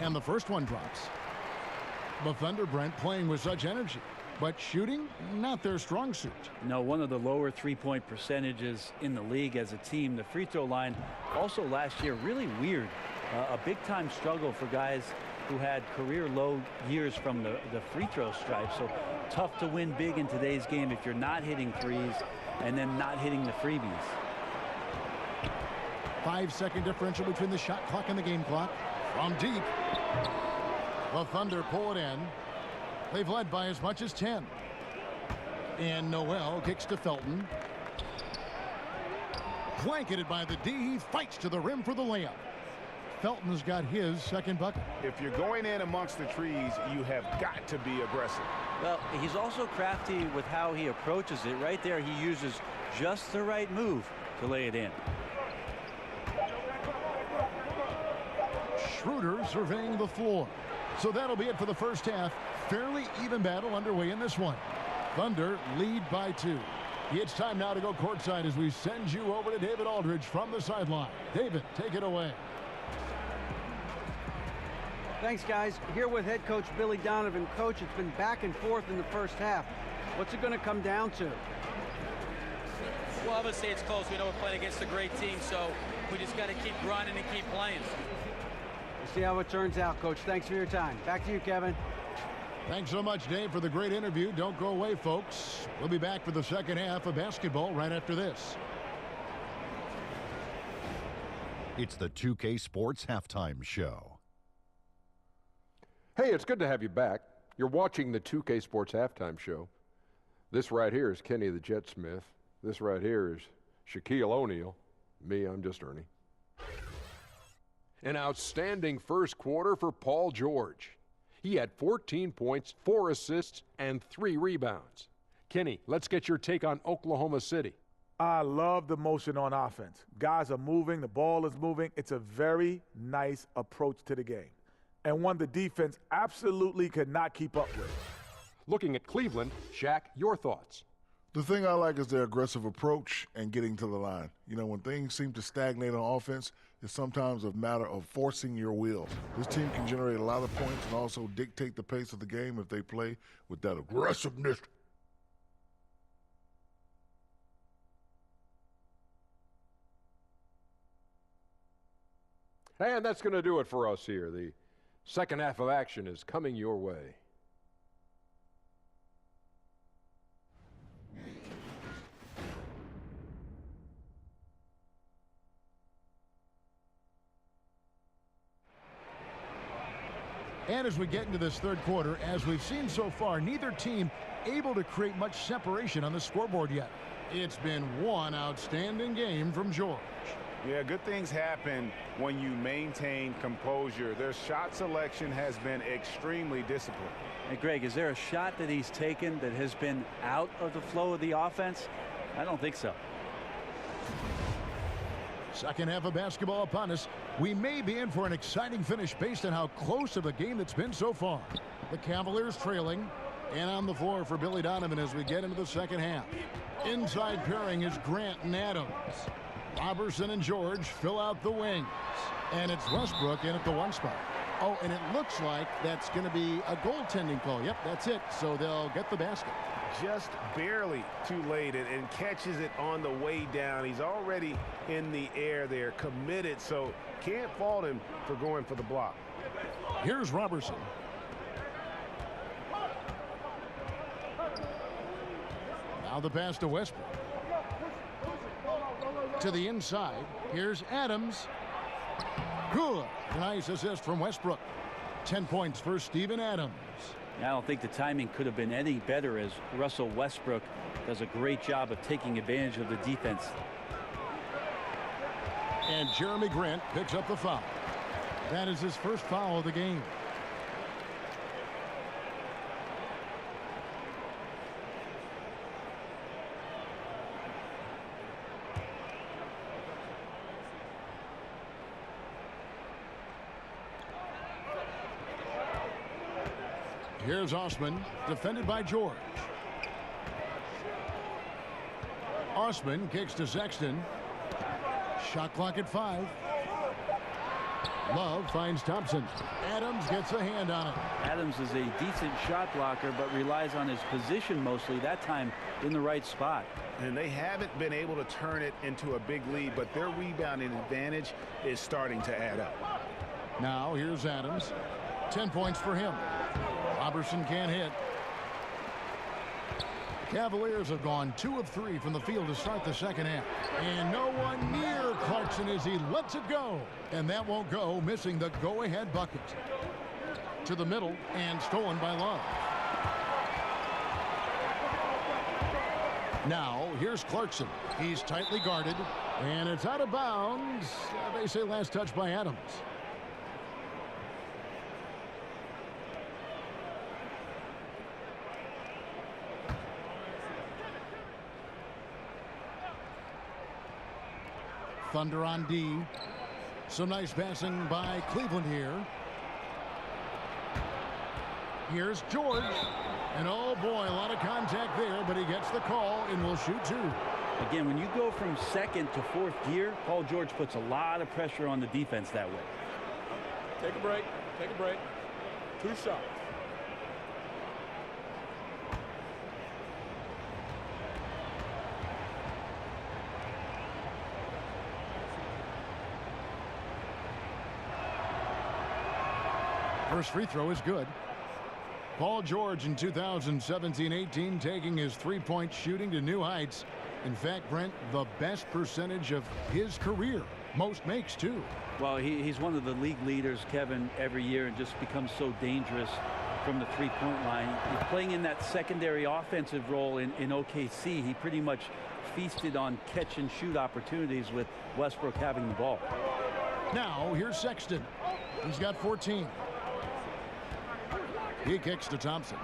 Speaker 5: And the first one drops. The Thunder, Brent, playing with such energy, but shooting, not their strong suit.
Speaker 8: No, one of the lower 3-point percentages in the league as a team. The free throw line also last year really weird. A big-time struggle for guys who had career low years from the free throw stripe. So tough to win big in today's game if you're not hitting threes and then not hitting the freebies.
Speaker 5: 5-second differential between the shot clock and the game clock. From deep. The Thunder pull it in. They've led by as much as 10. And Noel kicks to Felton. Blanketed by the D. He fights to the rim for the layup. Felton's got his second bucket.
Speaker 10: If you're going in amongst the trees, you have got to be aggressive.
Speaker 8: Well, he's also crafty with how he approaches it. Right there, he uses just the right move to lay it in.
Speaker 5: Schroeder surveying the floor. So that'll be it for the first half. Fairly even battle underway in this one. Thunder lead by 2. It's time now to go courtside as we send you over to David Aldridge from the sideline. David, take it away.
Speaker 7: Thanks, guys. Here with head coach Billy Donovan. Coach, it's been back and forth in the first half. What's it going to come down to?
Speaker 11: Well, obviously it's close. We know we're playing against a great team, so we just got to keep grinding and keep playing.
Speaker 7: We'll see how it turns out, Coach. Thanks for your time. Back to you, Kevin.
Speaker 5: Thanks so much, Dave, for the great interview. Don't go away, folks. We'll be back for the second half of basketball right after this.
Speaker 1: It's the 2K Sports Halftime Show.
Speaker 2: Hey, it's good to have you back. You're watching the 2K Sports Halftime Show. This right here is Kenny the Jet Smith. This right here is Shaquille O'Neal. Me, I'm just Ernie. An outstanding first quarter for Paul George. He had 14 points, 4 assists, and 3 rebounds. Kenny, let's get your take on Oklahoma City.
Speaker 3: I love the motion on offense. Guys are moving. The ball is moving. It's a very nice approach to the game, and one the defense absolutely could not keep up with.
Speaker 2: Looking at Cleveland, Shaq, your thoughts?
Speaker 4: The thing I like is their aggressive approach and getting to the line. You know, when things seem to stagnate on offense, it's sometimes a matter of forcing your will. This team can generate a lot of points and also dictate the pace of the game if they play with that aggressiveness.
Speaker 2: And that's going to do it for us here. The second half of action is coming your way.
Speaker 5: And as we get into this third quarter, as we've seen so far, neither team able to create much separation on the scoreboard yet. It's been one outstanding game from George.
Speaker 6: Yeah, good things happen when you maintain composure. Their shot selection has been extremely disciplined.
Speaker 8: Hey, Greg, is there a shot that he's taken that has been out of the flow of the offense? I don't think so.
Speaker 5: Second half of basketball upon us. We may be in for an exciting finish based on how close of a game it's been so far. The Cavaliers trailing, and on the floor for Billy Donovan as we get into the second half. Inside pairing is Grant and Adams. Robertson and George fill out the wings. And it's Westbrook in at the 1 spot. Oh, and it looks like that's going to be a goaltending call. Yep, that's it. So they'll get the basket.
Speaker 6: Just barely too late and catches it on the way down. He's already in the air there, committed, so can't fault him for going for the block.
Speaker 5: Here's Robertson. Now the pass to Westbrook. To the inside. Here's Adams. Good. Nice assist from Westbrook. 10 points for Steven Adams.
Speaker 8: I don't think the timing could have been any better as Russell Westbrook does a great job of taking advantage of the defense.
Speaker 5: And Jeremy Grant picks up the foul. That is his first foul of the game. Here's Osman, defended by George. Osman kicks to Sexton. Shot clock at 5. Love finds Thompson. Adams gets a hand on it.
Speaker 8: Adams is a decent shot blocker, but relies on his position mostly, that time in the right spot.
Speaker 6: And they haven't been able to turn it into a big lead, but their rebounding advantage is starting to add up.
Speaker 5: Now here's Adams. 10 points for him. Robertson can't hit. Cavaliers have gone 2 of 3 from the field to start the second half. And no one near Clarkson as he lets it go. And that won't go, missing the go-ahead bucket. To the middle and stolen by Love. Now, here's Clarkson. He's tightly guarded. And it's out of bounds. They say last touch by Adams. Thunder on D. Some nice passing by Cleveland here. Here's George. And oh boy, a lot of contact there, but he gets the call and will shoot 2.
Speaker 8: Again, when you go from second to 4th gear, Paul George puts a lot of pressure on the defense that way.
Speaker 9: Take a break. Take a break. 2 shots.
Speaker 5: First free throw is good. Paul George in 2017-18 taking his three-point shooting to new heights. In fact, Brent, the best percentage of his career. Most makes, too.
Speaker 8: Well, he's one of the league leaders, Kevin, every year, and just becomes so dangerous from the three-point line. He's playing in that secondary offensive role in OKC. He pretty much feasted on catch-and-shoot opportunities with Westbrook having the ball.
Speaker 5: Now, here's Sexton. He's got 14. He kicks to Thompson.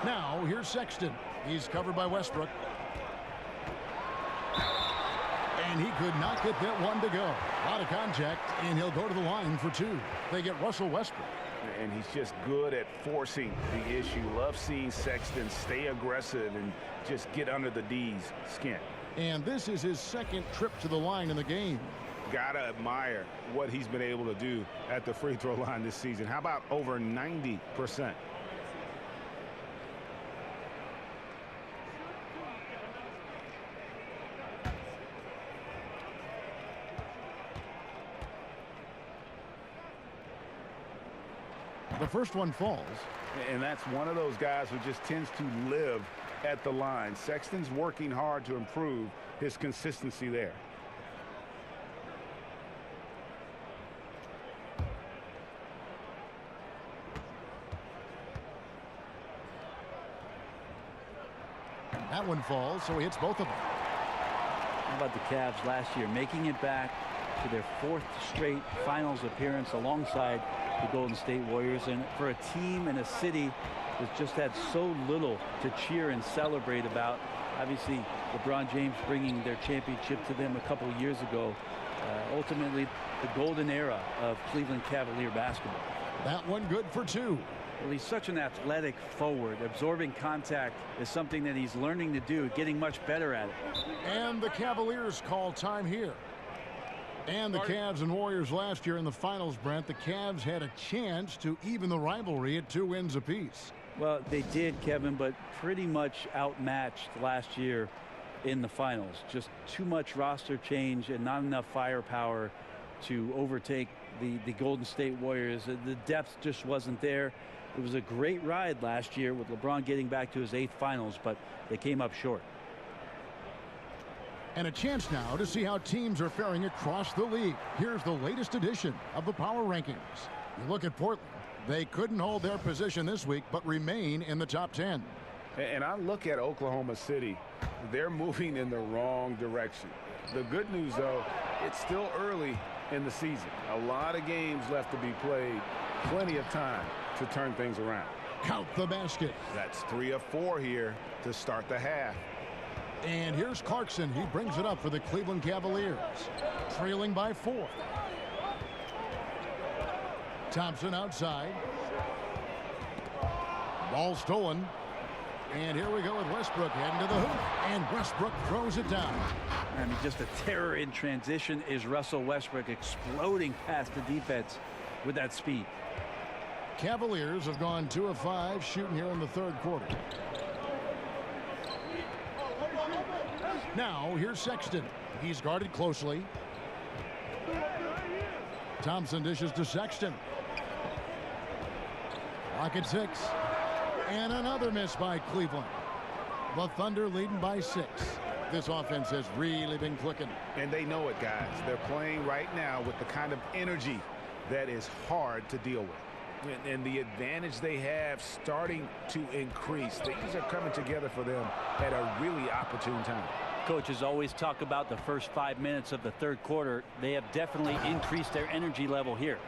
Speaker 5: Now, here's Sexton. He's covered by Westbrook. And he could not get that one to go. A lot of contact, and he'll go to the line for two. They get Russell Westbrook.
Speaker 10: And he's just good at forcing the issue. Love seeing Sexton stay aggressive and just get under the D's skin.
Speaker 5: And this is his second trip to the line in the game.
Speaker 10: Gotta admire what he's been able to do at the free throw line this season. How about over 90%?
Speaker 5: The first one falls.
Speaker 10: And that's one of those guys who just tends to live at the line. Sexton's working hard to improve his consistency there.
Speaker 5: That one falls, so he hits both of them.
Speaker 8: How about the Cavs last year, making it back to their fourth straight finals appearance alongside the Golden State Warriors, and for a team in a city that's just had so little to cheer and celebrate about. Obviously, LeBron James bringing their championship to them a couple years ago. Ultimately, the golden era of Cleveland Cavalier basketball.
Speaker 5: That one good for two.
Speaker 8: Well, he's such an athletic forward. Absorbing contact is something that he's learning to do, getting much better at it.
Speaker 5: And the Cavaliers call time here. And the Cavs and Warriors last year in the finals, Brent, the Cavs had a chance to even the rivalry at 2 wins apiece.
Speaker 8: Well, they did, Kevin, but pretty much outmatched last year in the finals. Just too much roster change and not enough firepower to overtake the Golden State Warriors. The depth just wasn't there. It was a great ride last year with LeBron getting back to his 8th finals, but they came up short.
Speaker 5: And a chance now to see how teams are faring across the league. Here's the latest edition of the Power Rankings. You look at Portland. They couldn't hold their position this week, but remain in the top 10.
Speaker 10: And I look at Oklahoma City. They're moving in the wrong direction. The good news, though, it's still early in the season. A lot of games left to be played. Plenty of time to turn things around.
Speaker 5: Count the basket.
Speaker 10: That's 3 of 4 here to start the half.
Speaker 5: And here's Clarkson. He brings it up for the Cleveland Cavaliers. Trailing by 4. Thompson outside. Ball stolen. And here we go with Westbrook heading to the hoop. And Westbrook throws it down.
Speaker 8: I mean, just a terror in transition is Russell Westbrook, exploding past the defense with that speed.
Speaker 5: Cavaliers have gone 2 of 5 shooting here in the third quarter. Now, here's Sexton. He's guarded closely. Thompson dishes to Sexton. Clock at 6. And another miss by Cleveland. The Thunder leading by 6. This offense has really been clicking.
Speaker 10: And they know it, guys. They're playing right now with the kind of energy that is hard to deal with. And the advantage they have starting to increase. Things are coming together for them at a really opportune time.
Speaker 8: Coaches always talk about the first 5 minutes of the third quarter. They have definitely increased their energy level here.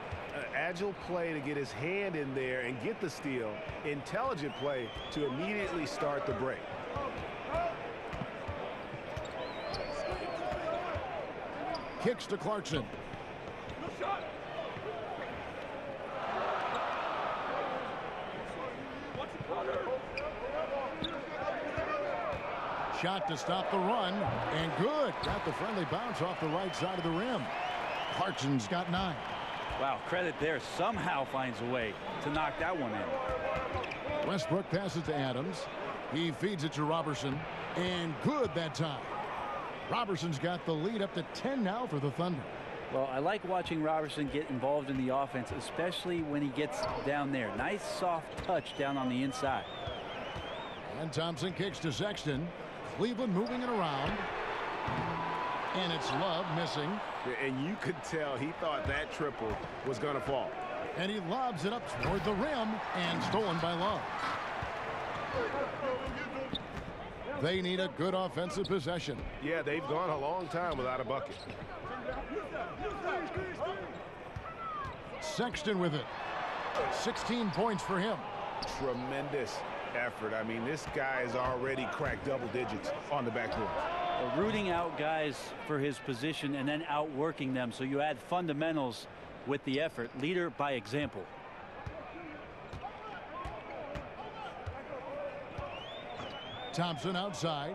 Speaker 10: Agile play to get his hand in there and get the steal. Intelligent play to immediately start the break.
Speaker 5: Kicks to Clarkson. Shot to stop the run, and good. Got the friendly bounce off the right side of the rim. Clarkson's got 9.
Speaker 8: Wow, credit there. Somehow finds a way to knock that one in.
Speaker 5: Westbrook passes to Adams. He feeds it to Robertson, and good that time. Robertson's got the lead up to 10 now for the Thunder.
Speaker 8: Well, I like watching Robertson get involved in the offense, especially when he gets down there. Nice soft touch down on the inside.
Speaker 5: And Thompson kicks to Sexton. Cleveland moving it around. And it's Love missing.
Speaker 6: And you could tell he thought that triple was going to fall.
Speaker 5: And he lobs it up toward the rim and stolen by Love. They need a good offensive possession.
Speaker 6: Yeah, they've gone a long time without a bucket.
Speaker 5: Sexton with it. 16 points for him.
Speaker 6: Tremendous effort. I mean, this guy has already cracked double digits on the backboard.
Speaker 8: Rooting out guys for his position and then outworking them. So you add fundamentals with the effort. Leader by example.
Speaker 5: Thompson outside.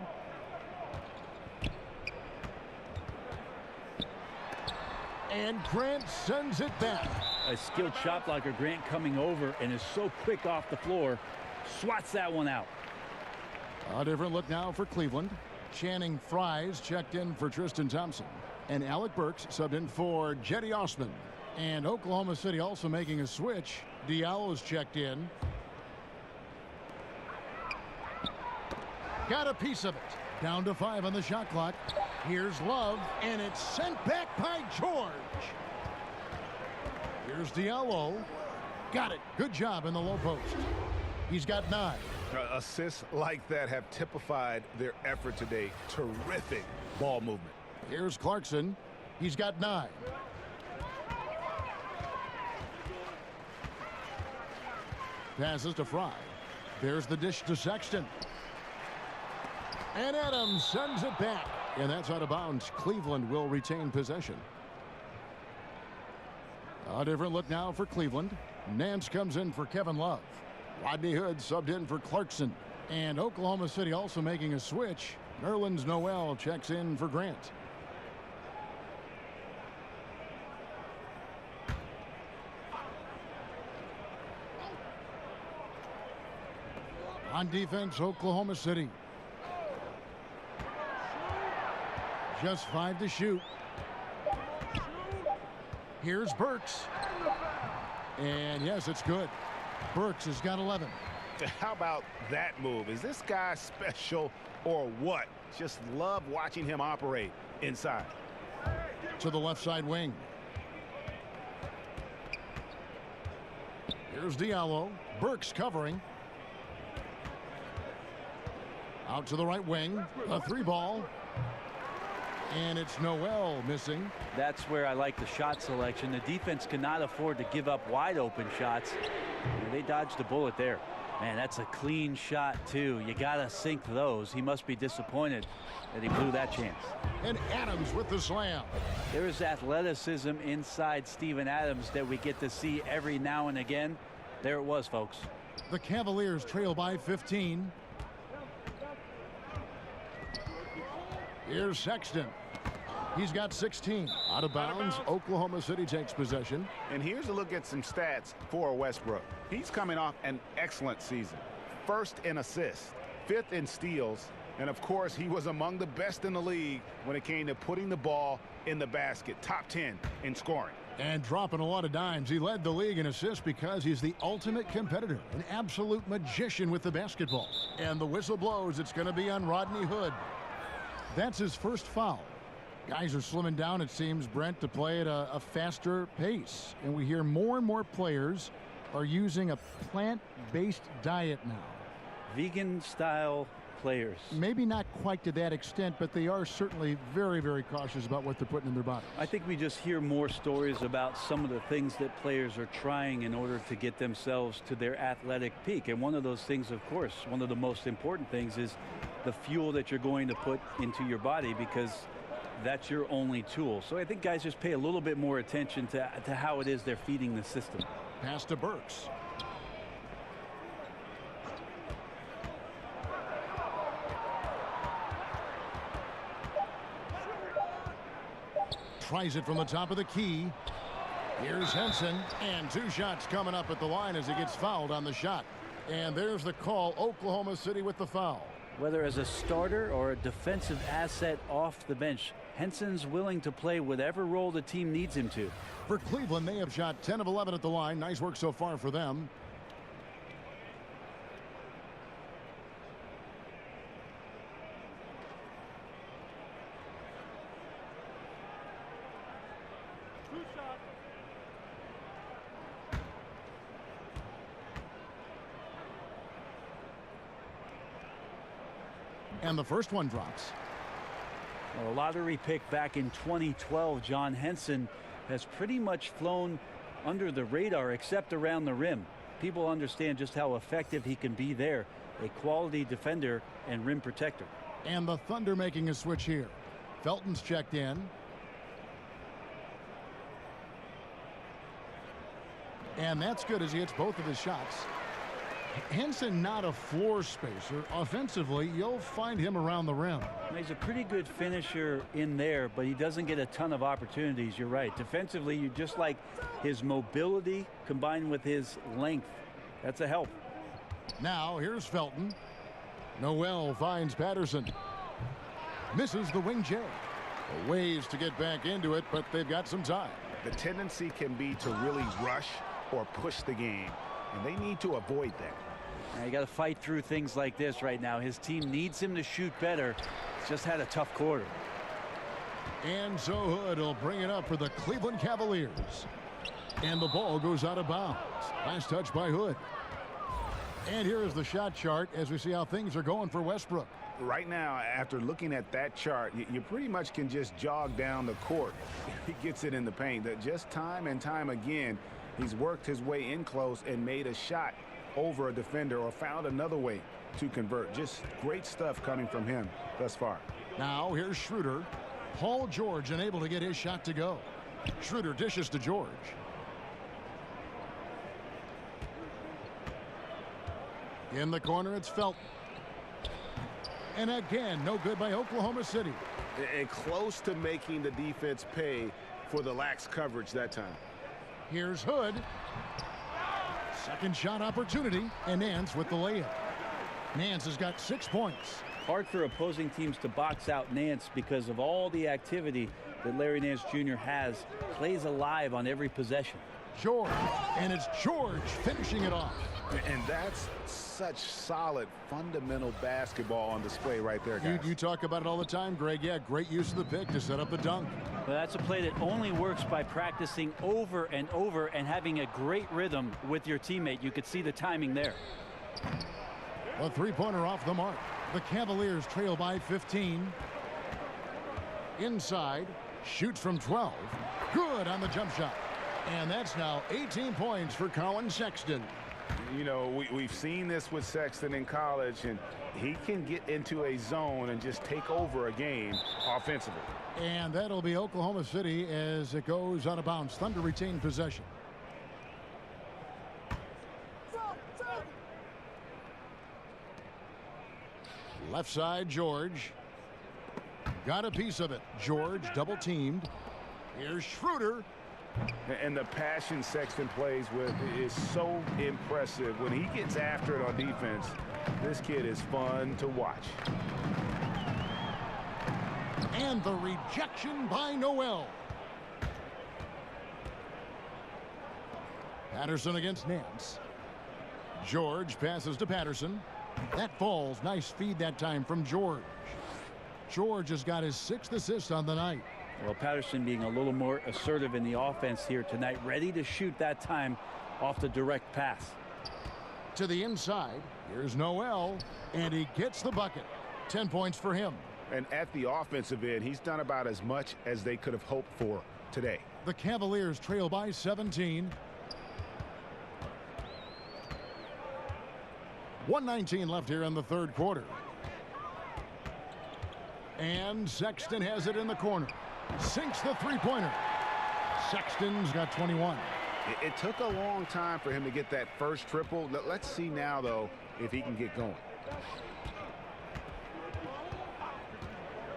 Speaker 5: And Grant sends it back.
Speaker 8: A skilled shot blocker, Grant, coming over and is so quick off the floor. Swats that one out.
Speaker 5: A different look now for Cleveland. Channing Frye's checked in for Tristan Thompson. And Alec Burks subbed in for Jetty Osman. And Oklahoma City also making a switch. Diallo's checked in. Got a piece of it. Down to 5 on the shot clock. Here's Love, and it's sent back by George. Here's Diallo. Got it. Good job in the low post. He's got 9.
Speaker 6: Assists like that have typified their effort today. Terrific ball movement.
Speaker 5: Here's Clarkson. He's got 9. Passes to Fry. There's the dish to Sexton. And Adams sends it back. And that's out of bounds. Cleveland will retain possession. A different look now for Cleveland. Nance comes in for Kevin Love. Rodney Hood subbed in for Clarkson. And Oklahoma City also making a switch. Nerlens Noel checks in for Grant. On defense, Oklahoma City. Just 5 to shoot. Here's Burks. And yes, it's good. Burks has got 11.
Speaker 6: How about that move? Is this guy special or what? Just love watching him operate inside.
Speaker 5: To the left side wing. Here's Diallo. Burks covering. Out to the right wing. A 3-ball. And it's Noel missing.
Speaker 8: That's where I like the shot selection. The defense cannot afford to give up wide open shots. They dodged a bullet there. Man, that's a clean shot too. You gotta sink those. He must be disappointed that he blew that chance.
Speaker 5: And Adams with the slam.
Speaker 8: There is athleticism inside Steven Adams that we get to see every now and again. There it was, folks.
Speaker 5: The Cavaliers trail by 15. Here's Sexton. He's got 16. Out of bounds. Oklahoma City takes possession.
Speaker 10: And here's a look at some stats for Westbrook. He's coming off an excellent season. 1st in assists, 5th in steals, and of course he was among the best in the league when it came to putting the ball in the basket. Top 10 in scoring.
Speaker 5: And dropping a lot of dimes. He led the league in assists because he's the ultimate competitor. An absolute magician with the basketball. And the whistle blows. It's going to be on Rodney Hood. That's his first foul. Guys are slimming down, it seems, Brent, to play at a faster pace. And we hear more and more players are using a plant-based diet now.
Speaker 8: Vegan-style players.
Speaker 5: Maybe not quite to that extent, but they are certainly very, very cautious about what they're putting in their bodies.
Speaker 8: I think we just hear more stories about some of the things that players are trying in order to get themselves to their athletic peak. And one of those things, of course, one of the most important things is the fuel that you're going to put into your body, because that's your only tool. So I think guys just pay a little bit more attention to how it is they're feeding the system.
Speaker 5: Pass to Burks. Tries it from the top of the key. Here's Henson, and 2 shots coming up at the line as he gets fouled on the shot. And there's the call. Oklahoma City with the foul.
Speaker 8: Whether as a starter or a defensive asset off the bench, Henson's willing to play whatever role the team needs him to.
Speaker 5: For Cleveland, they have shot 10 of 11 at the line. Nice work so far for them. And the first one drops.
Speaker 8: Well, a lottery pick back in 2012, John Henson has pretty much flown under the radar except around the rim. People understand just how effective he can be there. A quality defender and rim protector.
Speaker 5: And the Thunder making a switch here. Felton's checked in. And that's good as he hits both of his shots. Henson not a floor spacer. Offensively, you'll find him around the rim.
Speaker 8: He's a pretty good finisher in there, but he doesn't get a ton of opportunities. You're right. Defensively, you just like his mobility combined with his length. That's a help.
Speaker 5: Now here's Felton. Noel finds Patterson. Misses the wing J. Ways to get back into it, but they've got some time.
Speaker 10: The tendency can be to really rush or push the game, and they need to avoid that.
Speaker 8: Now, you got to fight through things like this right now. His team needs him to shoot better. He's just had a tough quarter.
Speaker 5: And so Hood will bring it up for the Cleveland Cavaliers. And the ball goes out of bounds. Nice touch by Hood. And here is the shot chart as we see how things are going for Westbrook.
Speaker 10: Right now, after looking at that chart, you pretty much can just jog down the court. He gets it in the paint. Just time and time again, he's worked his way in close and made a shot over a defender or found another way to convert. Just great stuff coming from him thus far.
Speaker 5: Now here's Schroeder. Paul George unable to get his shot to go. Schroeder dishes to George. In the corner, it's Felton. And again, no good by Oklahoma City.
Speaker 10: And close to making the defense pay for the lax coverage that time.
Speaker 5: Here's Hood. Second shot opportunity, and Nance with the layup. Nance has got 6 points.
Speaker 8: Hard for opposing teams to box out Nance because of all the activity that Larry Nance Jr. has. Plays alive on every possession.
Speaker 5: George, and it's George finishing it off.
Speaker 10: And that's such solid, fundamental basketball on display right there, guys.
Speaker 5: You talk about it all the time, Greg. Yeah, great use of the pick to set up the dunk.
Speaker 8: Well, that's a play that only works by practicing over and over and having a great rhythm with your teammate. You could see the timing there.
Speaker 5: A three-pointer off the mark. The Cavaliers trail by 15. Inside, shoots from 12. Good on the jump shot. And that's now 18 points for Colin Sexton.
Speaker 10: You know, we've seen this with Sexton in college, and he can get into a zone and just take over a game offensively.
Speaker 5: And that'll be Oklahoma City as it goes out of bounds. Thunder retain possession. Left side, George. Got a piece of it. George double teamed. Here's Schroeder.
Speaker 10: And the passion Sexton plays with is so impressive. When he gets after it on defense, this kid is fun to watch.
Speaker 5: And the rejection by Noel. Patterson against Nance. George passes to Patterson. That falls. Nice feed that time from George. George has got his 6th assist on the night.
Speaker 8: Well, Patterson being a little more assertive in the offense here tonight, ready to shoot that time off the direct pass.
Speaker 5: To the inside, here's Noel, and he gets the bucket. 10 points for him.
Speaker 10: And at the offensive end, he's done about as much as they could have hoped for today.
Speaker 5: The Cavaliers trail by 17. 1:19 left here in the third quarter. And Sexton has it in the corner. Sinks the three-pointer. Sexton's got 21.
Speaker 10: It took a long time for him to get that first triple. Let's see now, though, if he can get going.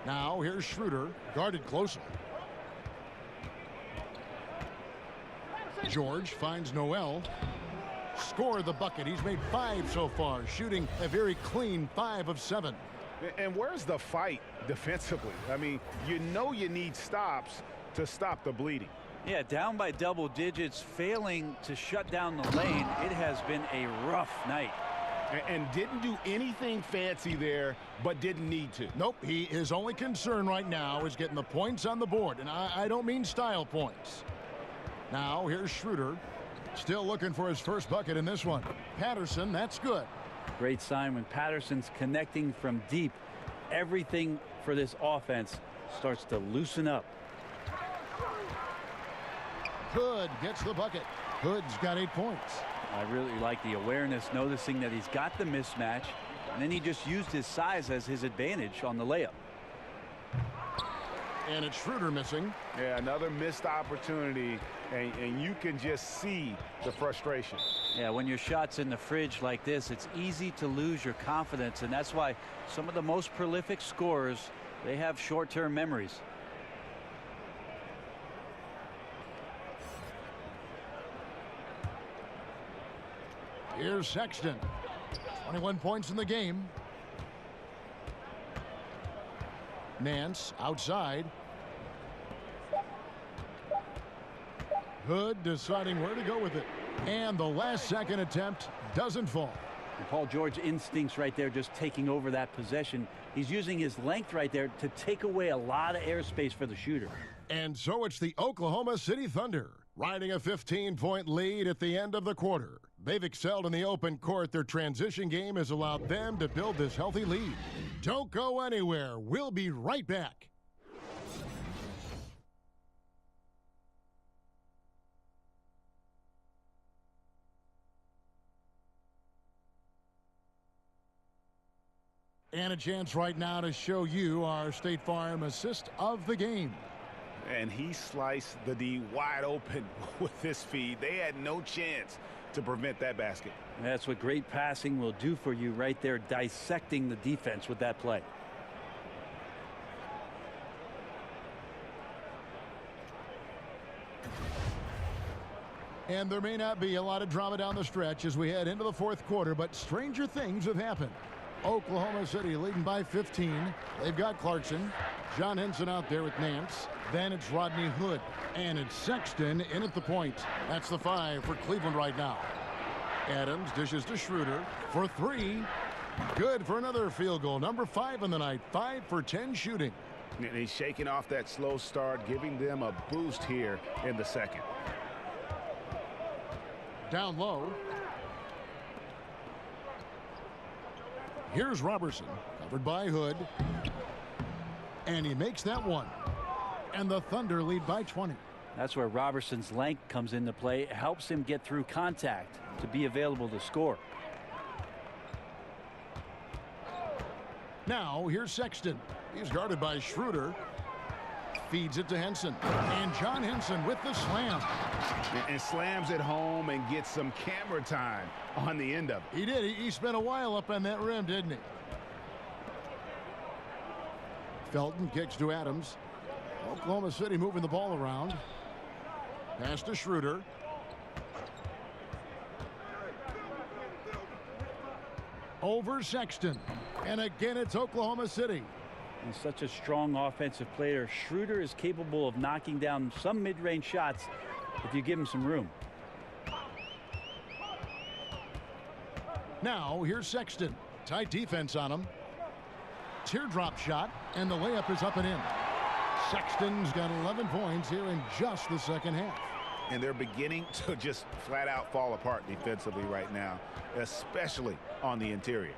Speaker 5: Now here's Schroeder, guarded closely. George finds Noel. score the bucket. He's made 5 so far, shooting a very clean 5 of 7.
Speaker 6: And where's the fight defensively? I mean, you need stops to stop the bleeding.
Speaker 8: Yeah, down by double digits, failing to shut down the lane. It has been a rough night.
Speaker 6: And didn't do anything fancy there, but didn't need to.
Speaker 5: Nope, his only concern right now is getting the points on the board, and I don't mean style points. Now, here's Schroeder, still looking for his first bucket in this one. Patterson, that's good.
Speaker 8: Great sign when Patterson's connecting from deep. Everything for this offense starts to loosen up.
Speaker 5: Hood gets the bucket. Hood's got 8 points.
Speaker 8: I really like the awareness, noticing that he's got the mismatch, and then he just used his size as his advantage on the layup.
Speaker 5: And it's Schroeder missing.
Speaker 6: Yeah, another missed opportunity, and you can just see the frustration.
Speaker 8: Yeah, when your shot's in the fridge like this, it's easy to lose your confidence, and that's why some of the most prolific scorers, they have short-term memories.
Speaker 5: Here's Sexton. 21 points in the game. Nance outside. Hood deciding where to go with it. And the last second attempt doesn't fall.
Speaker 8: And Paul George's instincts right there, just taking over that possession. He's using his length right there to take away a lot of airspace for the shooter.
Speaker 5: And so it's the Oklahoma City Thunder riding a 15-point lead at the end of the quarter. They've excelled in the open court. Their transition game has allowed them to build this healthy lead. Don't go anywhere. We'll be right back. And a chance right now to show you our State Farm assist of the game.
Speaker 6: And he sliced the D wide open with this feed. They had no chance to prevent that basket.
Speaker 8: And that's what great passing will do for you right there, dissecting the defense with that play.
Speaker 5: And there may not be a lot of drama down the stretch as we head into the fourth quarter, but stranger things have happened. Oklahoma City leading by 15. They've got Clarkson. John Henson out there with Nance. Then it's Rodney Hood. And it's Sexton in at the point. That's the 5 for Cleveland right now. Adams dishes to Schroeder for 3. Good for another field goal. Number 5 in the night. 5 for 10 shooting.
Speaker 6: And he's shaking off that slow start, giving them a boost here in the second.
Speaker 5: Down low. Here's Robertson, covered by Hood. And he makes that one. And the Thunder lead by 20.
Speaker 8: That's where Robertson's length comes into play. It helps him get through contact to be available to score.
Speaker 5: Now, here's Sexton. He's guarded by Schroeder. Feeds it to Henson. And John Henson with the slam.
Speaker 6: And slams it home and gets some camera time on the end of it.
Speaker 5: He did. He spent a while up on that rim, didn't he? Felton kicks to Adams. Oklahoma City moving the ball around. Pass to Schroeder. Over Sexton. And again, it's Oklahoma City.
Speaker 8: He's such a strong offensive player. Schroeder is capable of knocking down some mid-range shots if you give him some room.
Speaker 5: Now, here's Sexton. Tight defense on him. Teardrop shot, and the layup is up and in. Sexton's got 11 points here in just the second half.
Speaker 6: And they're beginning to just flat out fall apart defensively right now, especially on the interior.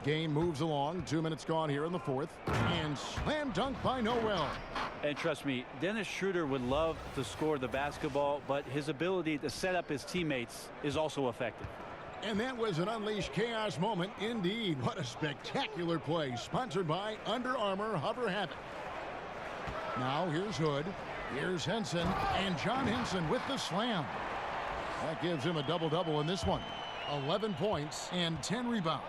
Speaker 5: Game moves along. 2 minutes gone here in the fourth. And slam dunk by Noel.
Speaker 8: And trust me, Dennis Schroeder would love to score the basketball, but his ability to set up his teammates is also effective.
Speaker 5: And that was an unleashed chaos moment indeed. What a spectacular play. Sponsored by Under Armour Hover Havoc. Now here's Hood. Here's Henson. And John Henson with the slam. That gives him a double-double in this one. 11 points and 10 rebounds.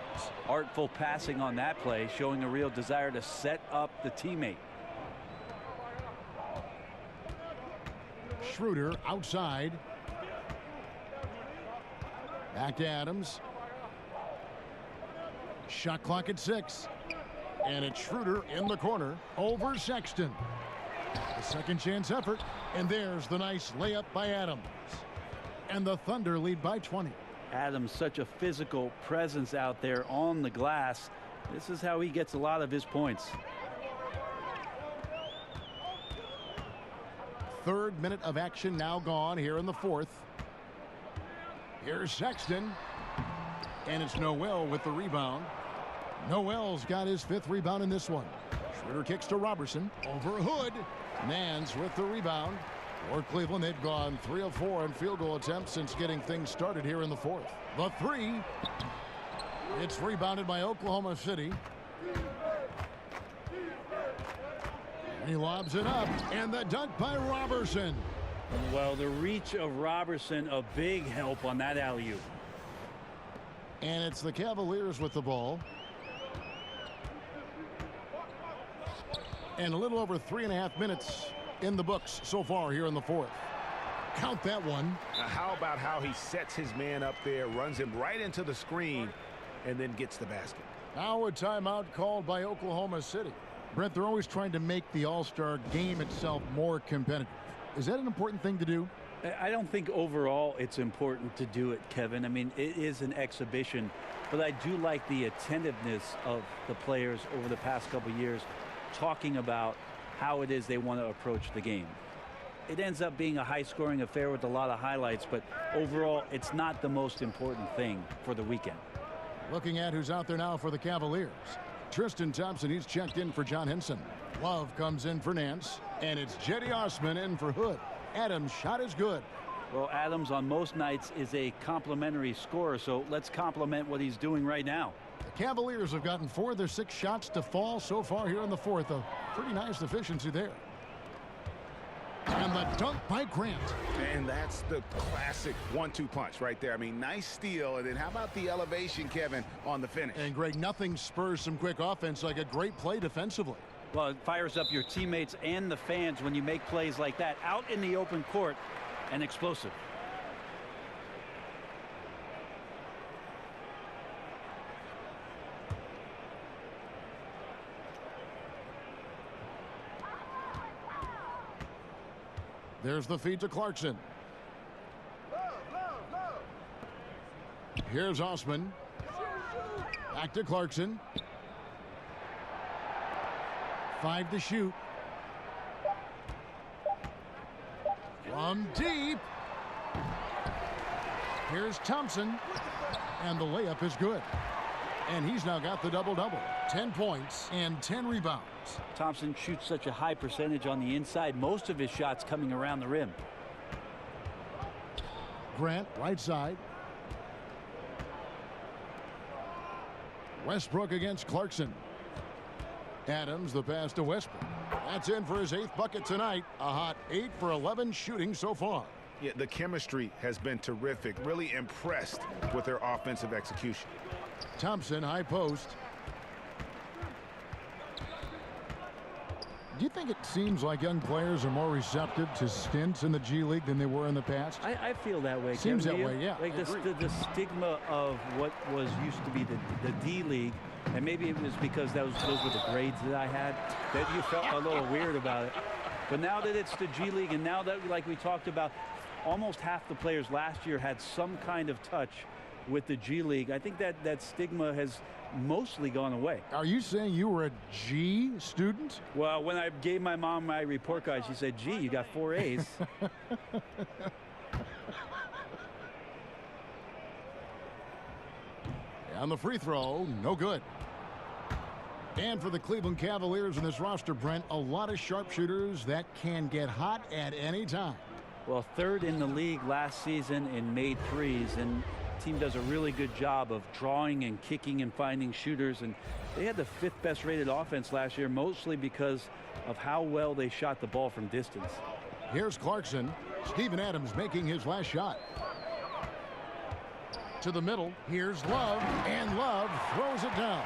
Speaker 8: Artful passing on that play, showing a real desire to set up the teammate.
Speaker 5: Schroeder outside. Back to Adams. Shot clock at 6. And it's Schroeder in the corner over Sexton. A second chance effort. And there's the nice layup by Adams. And the Thunder lead by 20.
Speaker 8: Adams, such a physical presence out there on the glass. This is how he gets a lot of his points.
Speaker 5: Third minute of action now gone here in the fourth. Here's Sexton. And it's Noel with the rebound. Noel's got his 5th rebound in this one. Schroeder kicks to Robertson. Over Hood. Nance with the rebound. For Cleveland, they've gone 3 of 4 in field goal attempts since getting things started here in the fourth. The 3. It's rebounded by Oklahoma City. And he lobs it up. And the dunk by Robertson.
Speaker 8: Well, the reach of Robertson, a big help on that alley-oop.
Speaker 5: And it's the Cavaliers with the ball. And a little over 3.5 minutes in the books so far here in the fourth. Count that one.
Speaker 6: Now, how about how he sets his man up there, runs him right into the screen, and then gets the basket.
Speaker 5: Now a timeout called by Oklahoma City. Brent, they're always trying to make the All-Star game itself more competitive. Is that an important thing to do?
Speaker 8: I don't think overall it's important to do it, Kevin. I mean, it is an exhibition, but I do like the attentiveness of the players over the past couple of years talking about how it is they want to approach the game. It ends up being a high-scoring affair with a lot of highlights, but overall, it's not the most important thing for the weekend.
Speaker 5: Looking at who's out there now for the Cavaliers. Tristan Thompson, he's checked in for John Henson. Love comes in for Nance, and it's Jetty Osman in for Hood. Adams' shot is good.
Speaker 8: Well, Adams on most nights is a complimentary scorer, so let's compliment what he's doing right now.
Speaker 5: The Cavaliers have gotten 4 of their 6 shots to fall so far here in the fourth. A pretty nice efficiency there. And the dunk by Grant.
Speaker 10: And that's the classic 1-2 punch right there. I mean, nice steal. And then how about the elevation, Kevin, on the finish?
Speaker 5: And Greg, nothing spurs some quick offense like a great play defensively.
Speaker 8: Well, it fires up your teammates and the fans when you make plays like that out in the open court and explosive.
Speaker 5: There's the feed to Clarkson. Here's Osman. Back to Clarkson. 5 to shoot. From deep. Here's Thompson. And the layup is good. And he's now got the double-double. 10 points and 10 rebounds.
Speaker 8: Thompson shoots such a high percentage on the inside. Most of his shots coming around the rim.
Speaker 5: Grant, right side. Westbrook against Clarkson. Adams, the pass to Westbrook. That's in for his 8th bucket tonight. A hot 8 for 11 shooting so far.
Speaker 6: Yeah, the chemistry has been terrific. Really impressed with their offensive execution.
Speaker 5: Thompson, high post. Do you think it seems like young players are more receptive to stints in the G League than they were in the past?
Speaker 8: I feel that way.
Speaker 5: Seems
Speaker 8: Kevin,
Speaker 5: that way, yeah.
Speaker 8: Like the stigma of what was used to be the D League, and maybe it was because those were the grades that I had, that you felt a little weird about it. But now that it's the G League, and now that, like we talked about, almost half the players last year had some kind of touch with the G League, I think that stigma has mostly gone away.
Speaker 5: Are you saying you were a G student?
Speaker 8: Well, when I gave my mom my report card, she said, gee, you got 4 A's.
Speaker 5: On the free throw, no good. And for the Cleveland Cavaliers in this roster, Brent, a lot of sharpshooters that can get hot at any time.
Speaker 8: Well, 3rd in the league last season in made threes, and team does a really good job of drawing and kicking and finding shooters, and they had the 5th best rated offense last year, mostly because of how well they shot the ball from distance.
Speaker 5: Here's Clarkson. Steven Adams making his last shot. To the middle. Here's Love, and Love throws it down.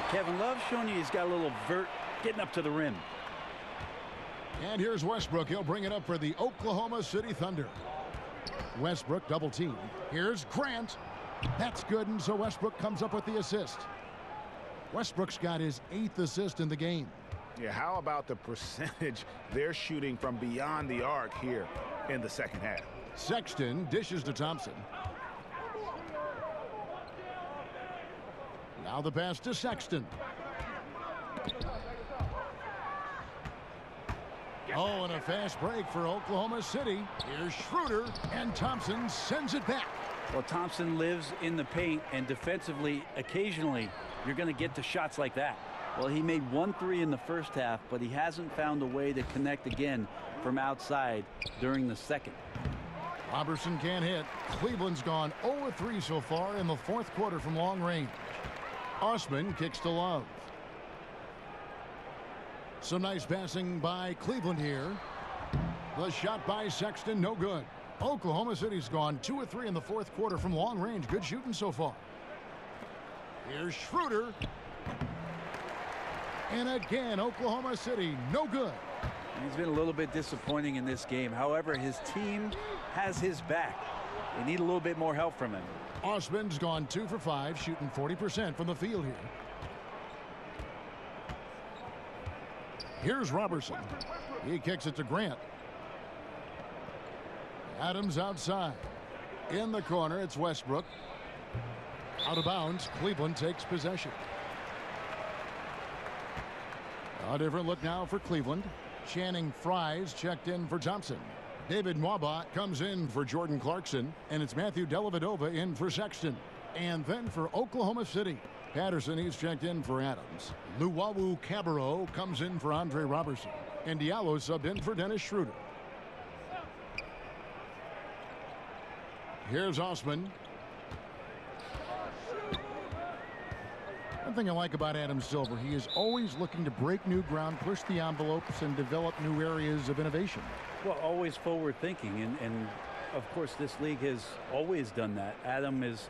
Speaker 8: Kevin Love showing you he's got a little vert getting up to the rim.
Speaker 5: And here's Westbrook. He'll bring it up for the Oklahoma City Thunder. Westbrook double team. Here's Grant. That's good, and so Westbrook comes up with the assist. Westbrook's got his 8th assist in the game.
Speaker 10: Yeah, how about the percentage they're shooting from beyond the arc here in the second half?
Speaker 5: Sexton dishes to Thompson. Now the pass to Sexton. Oh, and a fast break for Oklahoma City. Here's Schroeder, and Thompson sends it back.
Speaker 8: Well, Thompson lives in the paint, and defensively, occasionally, you're going to get to shots like that. Well, he made 1 3 in the first half, but he hasn't found a way to connect again from outside during the second.
Speaker 5: Robertson can't hit. Cleveland's gone 0-3 so far in the 4th quarter from long range. Osman kicks to Love. Some nice passing by Cleveland here. The shot by Sexton, no good. Oklahoma City's gone 2-3 in the 4th quarter from long range. Good shooting so far. Here's Schroeder. And again, Oklahoma City, no good.
Speaker 8: He's been a little bit disappointing in this game. However, his team has his back. They need a little bit more help from him.
Speaker 5: Osman's gone 2 for 5, shooting 40% from the field here. Here's Robertson. He kicks it to Grant. Adams outside. In the corner, it's Westbrook. Out of bounds, Cleveland takes possession. A different look now for Cleveland. Channing Fries checked in for Thompson. David Mwaba comes in for Jordan Clarkson, and it's Matthew Dellavedova in for Sexton. And then for Oklahoma City, Patterson, he's checked in for Adams. Luwawu Cabarro comes in for Andre Robertson, and Diallo subbed in for Dennis Schroeder. Here's Osman. One thing I like about Adam Silver, he is always looking to break new ground, push the envelopes, and develop new areas of innovation.
Speaker 8: Well, always forward thinking, and of course this league has always done that. Adam has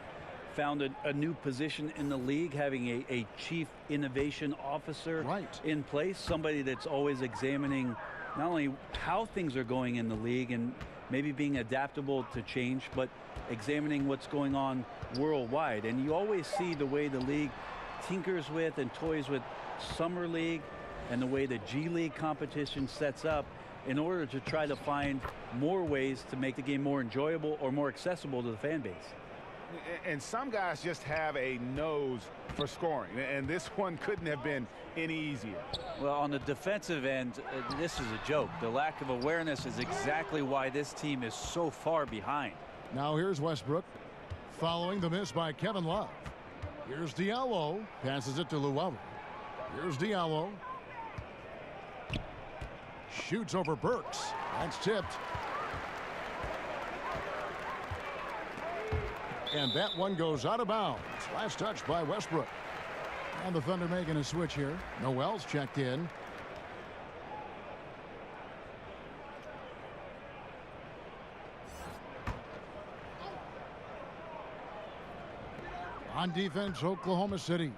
Speaker 8: found a new position in the league, having a chief innovation officer in place, somebody that's always examining not only how things are going in the league and maybe being adaptable to change, but examining what's going on worldwide. And you always see the way the league tinkers with and toys with Summer League and the way the G League competition sets up in order to try to find more ways to make the game more enjoyable or more accessible to the fan base.
Speaker 10: And some guys just have a nose for scoring, and this one couldn't have been any easier.
Speaker 8: Well, on the defensive end, this is a joke. The lack of awareness is exactly why this team is so far behind.
Speaker 5: Now here's Westbrook following the miss by Kevin Love. Here's Diallo, passes it to Luwawu. Here's Diallo. Shoots over Burks. That's tipped. And that one goes out of bounds. Last touch by Westbrook. And the Thunder making a switch here. Noel's checked in. On defense, Oklahoma City.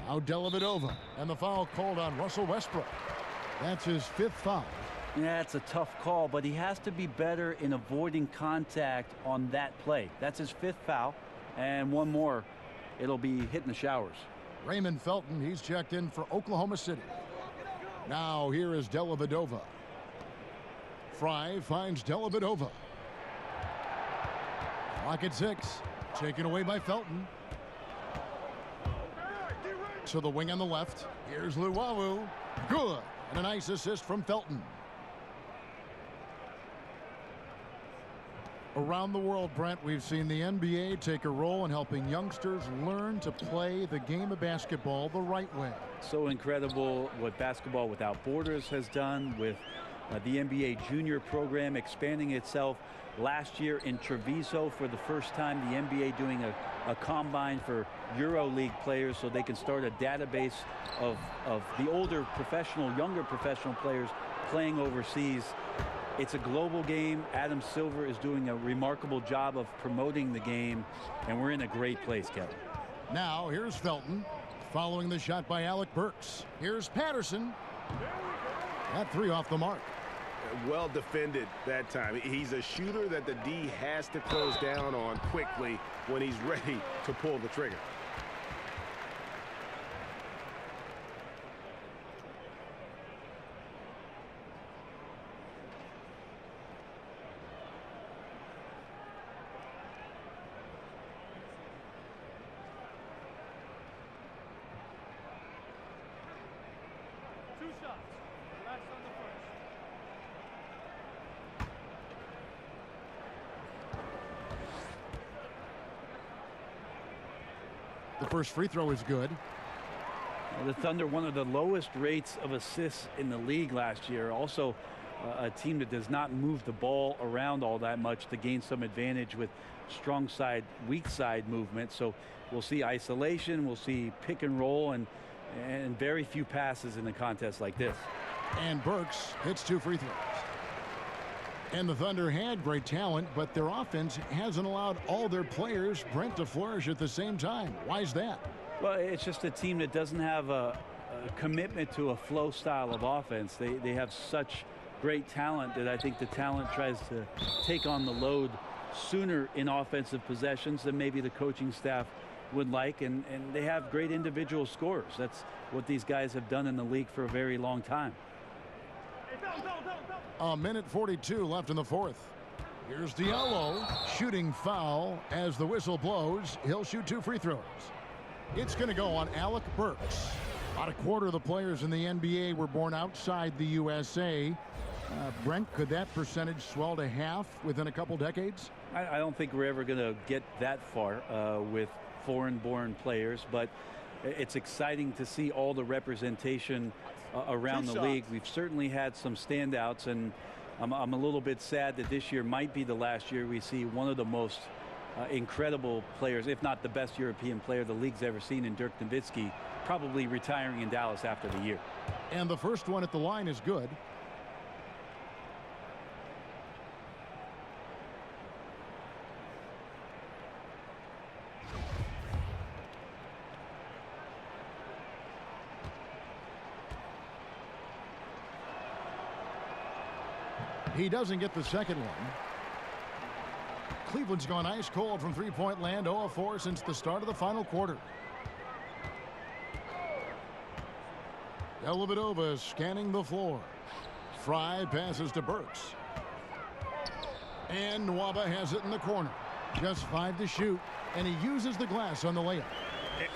Speaker 5: Now Dellavedova, and the foul called on Russell Westbrook. That's his 5th foul.
Speaker 8: Yeah, it's a tough call, but he has to be better in avoiding contact on that play. That's his 5th foul, and one more, it'll be hitting the showers.
Speaker 5: Raymond Felton, he's checked in for Oklahoma City. Now here is Dellavedova. Fry finds Dellavedova. Clock at 6, taken away by Felton. To the wing on the left. Here's Luwawu. Good. And a nice assist from Felton. Around the world, Brent, we've seen the NBA take a role in helping youngsters learn to play the game of basketball the right way.
Speaker 8: So incredible what Basketball Without Borders has done with the NBA junior program expanding itself. Last year in Treviso, for the first time, the NBA doing a combine for EuroLeague players so they can start a database of the older professional, younger professional players playing overseas. It's a global game. Adam Silver is doing a remarkable job of promoting the game, and we're in a great place, Kevin.
Speaker 5: Now here's Felton following the shot by Alec Burks. Here's Patterson. That 3 off the mark.
Speaker 6: Well defended that time. He's a shooter that the D has to close down on quickly when he's ready to pull the trigger.
Speaker 5: The first free throw is good.
Speaker 8: The Thunder, one of the lowest rates of assists in the league last year. Also, a team that does not move the ball around all that much to gain some advantage with strong side, weak side movement. So we'll see isolation, we'll see pick and roll, and very few passes in a contest like this.
Speaker 5: And Burks hits 2 free throws. And the Thunder had great talent, but their offense hasn't allowed all their players, Brent, to flourish at the same time. Why is that?
Speaker 8: Well, it's just a team that doesn't have a commitment to a flow style of offense. They have such great talent that I think the talent tries to take on the load sooner in offensive possessions than maybe the coaching staff would like, and they have great individual scorers. That's what these guys have done in the league for a very long time.
Speaker 5: A minute 42 left in the fourth. Here's Diallo, shooting foul as the whistle blows. He'll shoot 2 free throws. It's going to go on Alec Burks. About a quarter of the players in the NBA were born outside the USA. Brent, could that percentage swell to half within a couple decades?
Speaker 8: I don't think we're ever going to get that far with foreign-born players, but it's exciting to see all the representation around the league. We've certainly had some standouts, and I'm a little bit sad that this year might be the last year we see one of the most incredible players, if not the best European player the league's ever seen, in Dirk Nowitzki, probably retiring in Dallas after the year.
Speaker 5: And the first one at the line is good. He doesn't get the second one. Cleveland's gone ice cold from three-point land, 0 of 4 since the start of the final quarter. Dellavedova scanning the floor. Fry passes to Burks. And Nwaba has it in the corner. Just 5 to shoot, and he uses the glass on the layup.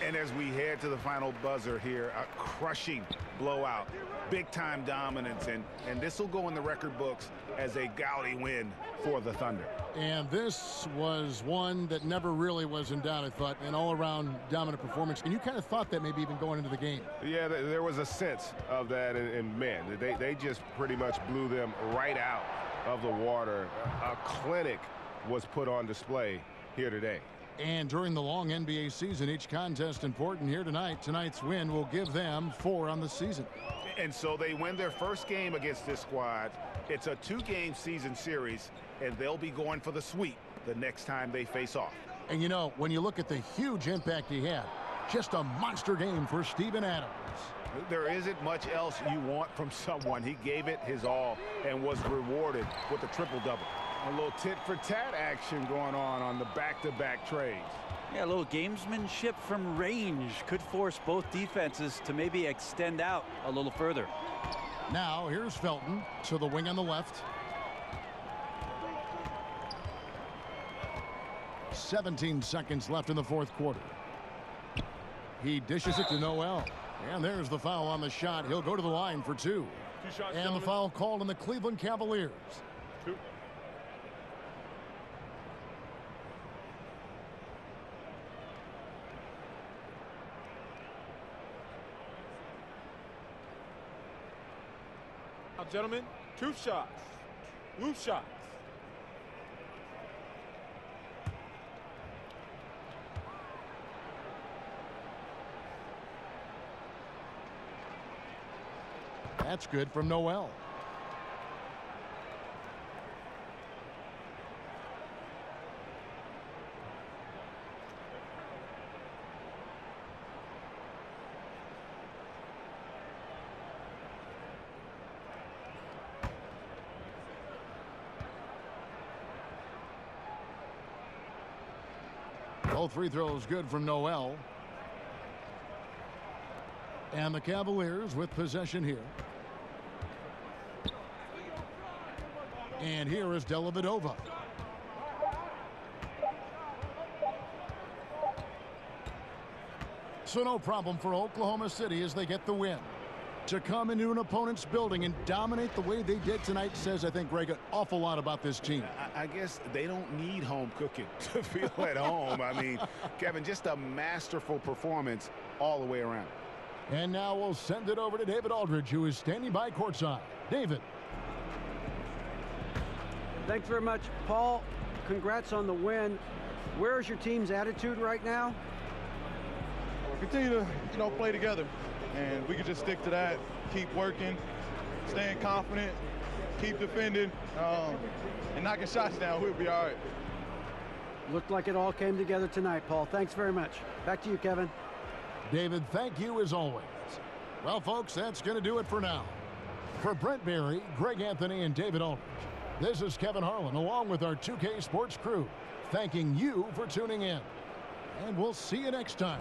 Speaker 10: And as we head to the final buzzer here, a crushing blowout, big-time dominance, and this will go in the record books as a gaudy win for the Thunder.
Speaker 5: And this was one that never really was in doubt, I thought, an all-around dominant performance. And you kind of thought that maybe even going into the game.
Speaker 6: Yeah, there was a sense of that, and man, they just pretty much blew them right out of the water. A clinic was put on display here today.
Speaker 5: And during the long NBA season, each contest important here tonight. Tonight's win will give them 4 on the season.
Speaker 10: And so they win their first game against this squad. It's a 2-game season series, and they'll be going for the sweep the next time they face off.
Speaker 5: And you know, when you look at the huge impact he had, just a monster game for Steven Adams.
Speaker 10: There isn't much else you want from someone. He gave it his all and was rewarded with a triple-double. A little tit-for-tat action going on the back-to-back trades.
Speaker 8: Yeah, a little gamesmanship from range could force both defenses to maybe extend out a little further.
Speaker 5: Now here's Felton to the wing on the left. 17 seconds left in the fourth quarter. He dishes it to Noel. And there's the foul on the shot. He'll go to the line for 2. And the foul called on the Cleveland Cavaliers.
Speaker 9: 2. Now, gentlemen, 2 shots. Loose shots.
Speaker 5: That's good from Noel. Both free throws good from Noel. And the Cavaliers with possession here. And here is Dellavedova. So no problem for Oklahoma City as they get the win. To come into an opponent's building and dominate the way they did tonight says, I think, Greg, an awful lot about this team.
Speaker 10: I guess they don't need home cooking to feel at home. I mean, Kevin, just a masterful performance all the way around.
Speaker 5: And now we'll send it over to David Aldridge, who is standing by courtside. David.
Speaker 7: Thanks very much, Paul. Congrats on the win. Where is your team's attitude right now?
Speaker 9: We'll continue to, play together. And we can just stick to that, keep working, staying confident, keep defending, and knocking shots down. We'll be all right.
Speaker 7: Looked like it all came together tonight, Paul. Thanks very much. Back to you, Kevin.
Speaker 5: David, thank you as always. Well, folks, that's going to do it for now. For Brent Berry, Greg Anthony, and David Aldridge, this is Kevin Harlan, along with our 2K Sports crew, thanking you for tuning in. And we'll see you next time.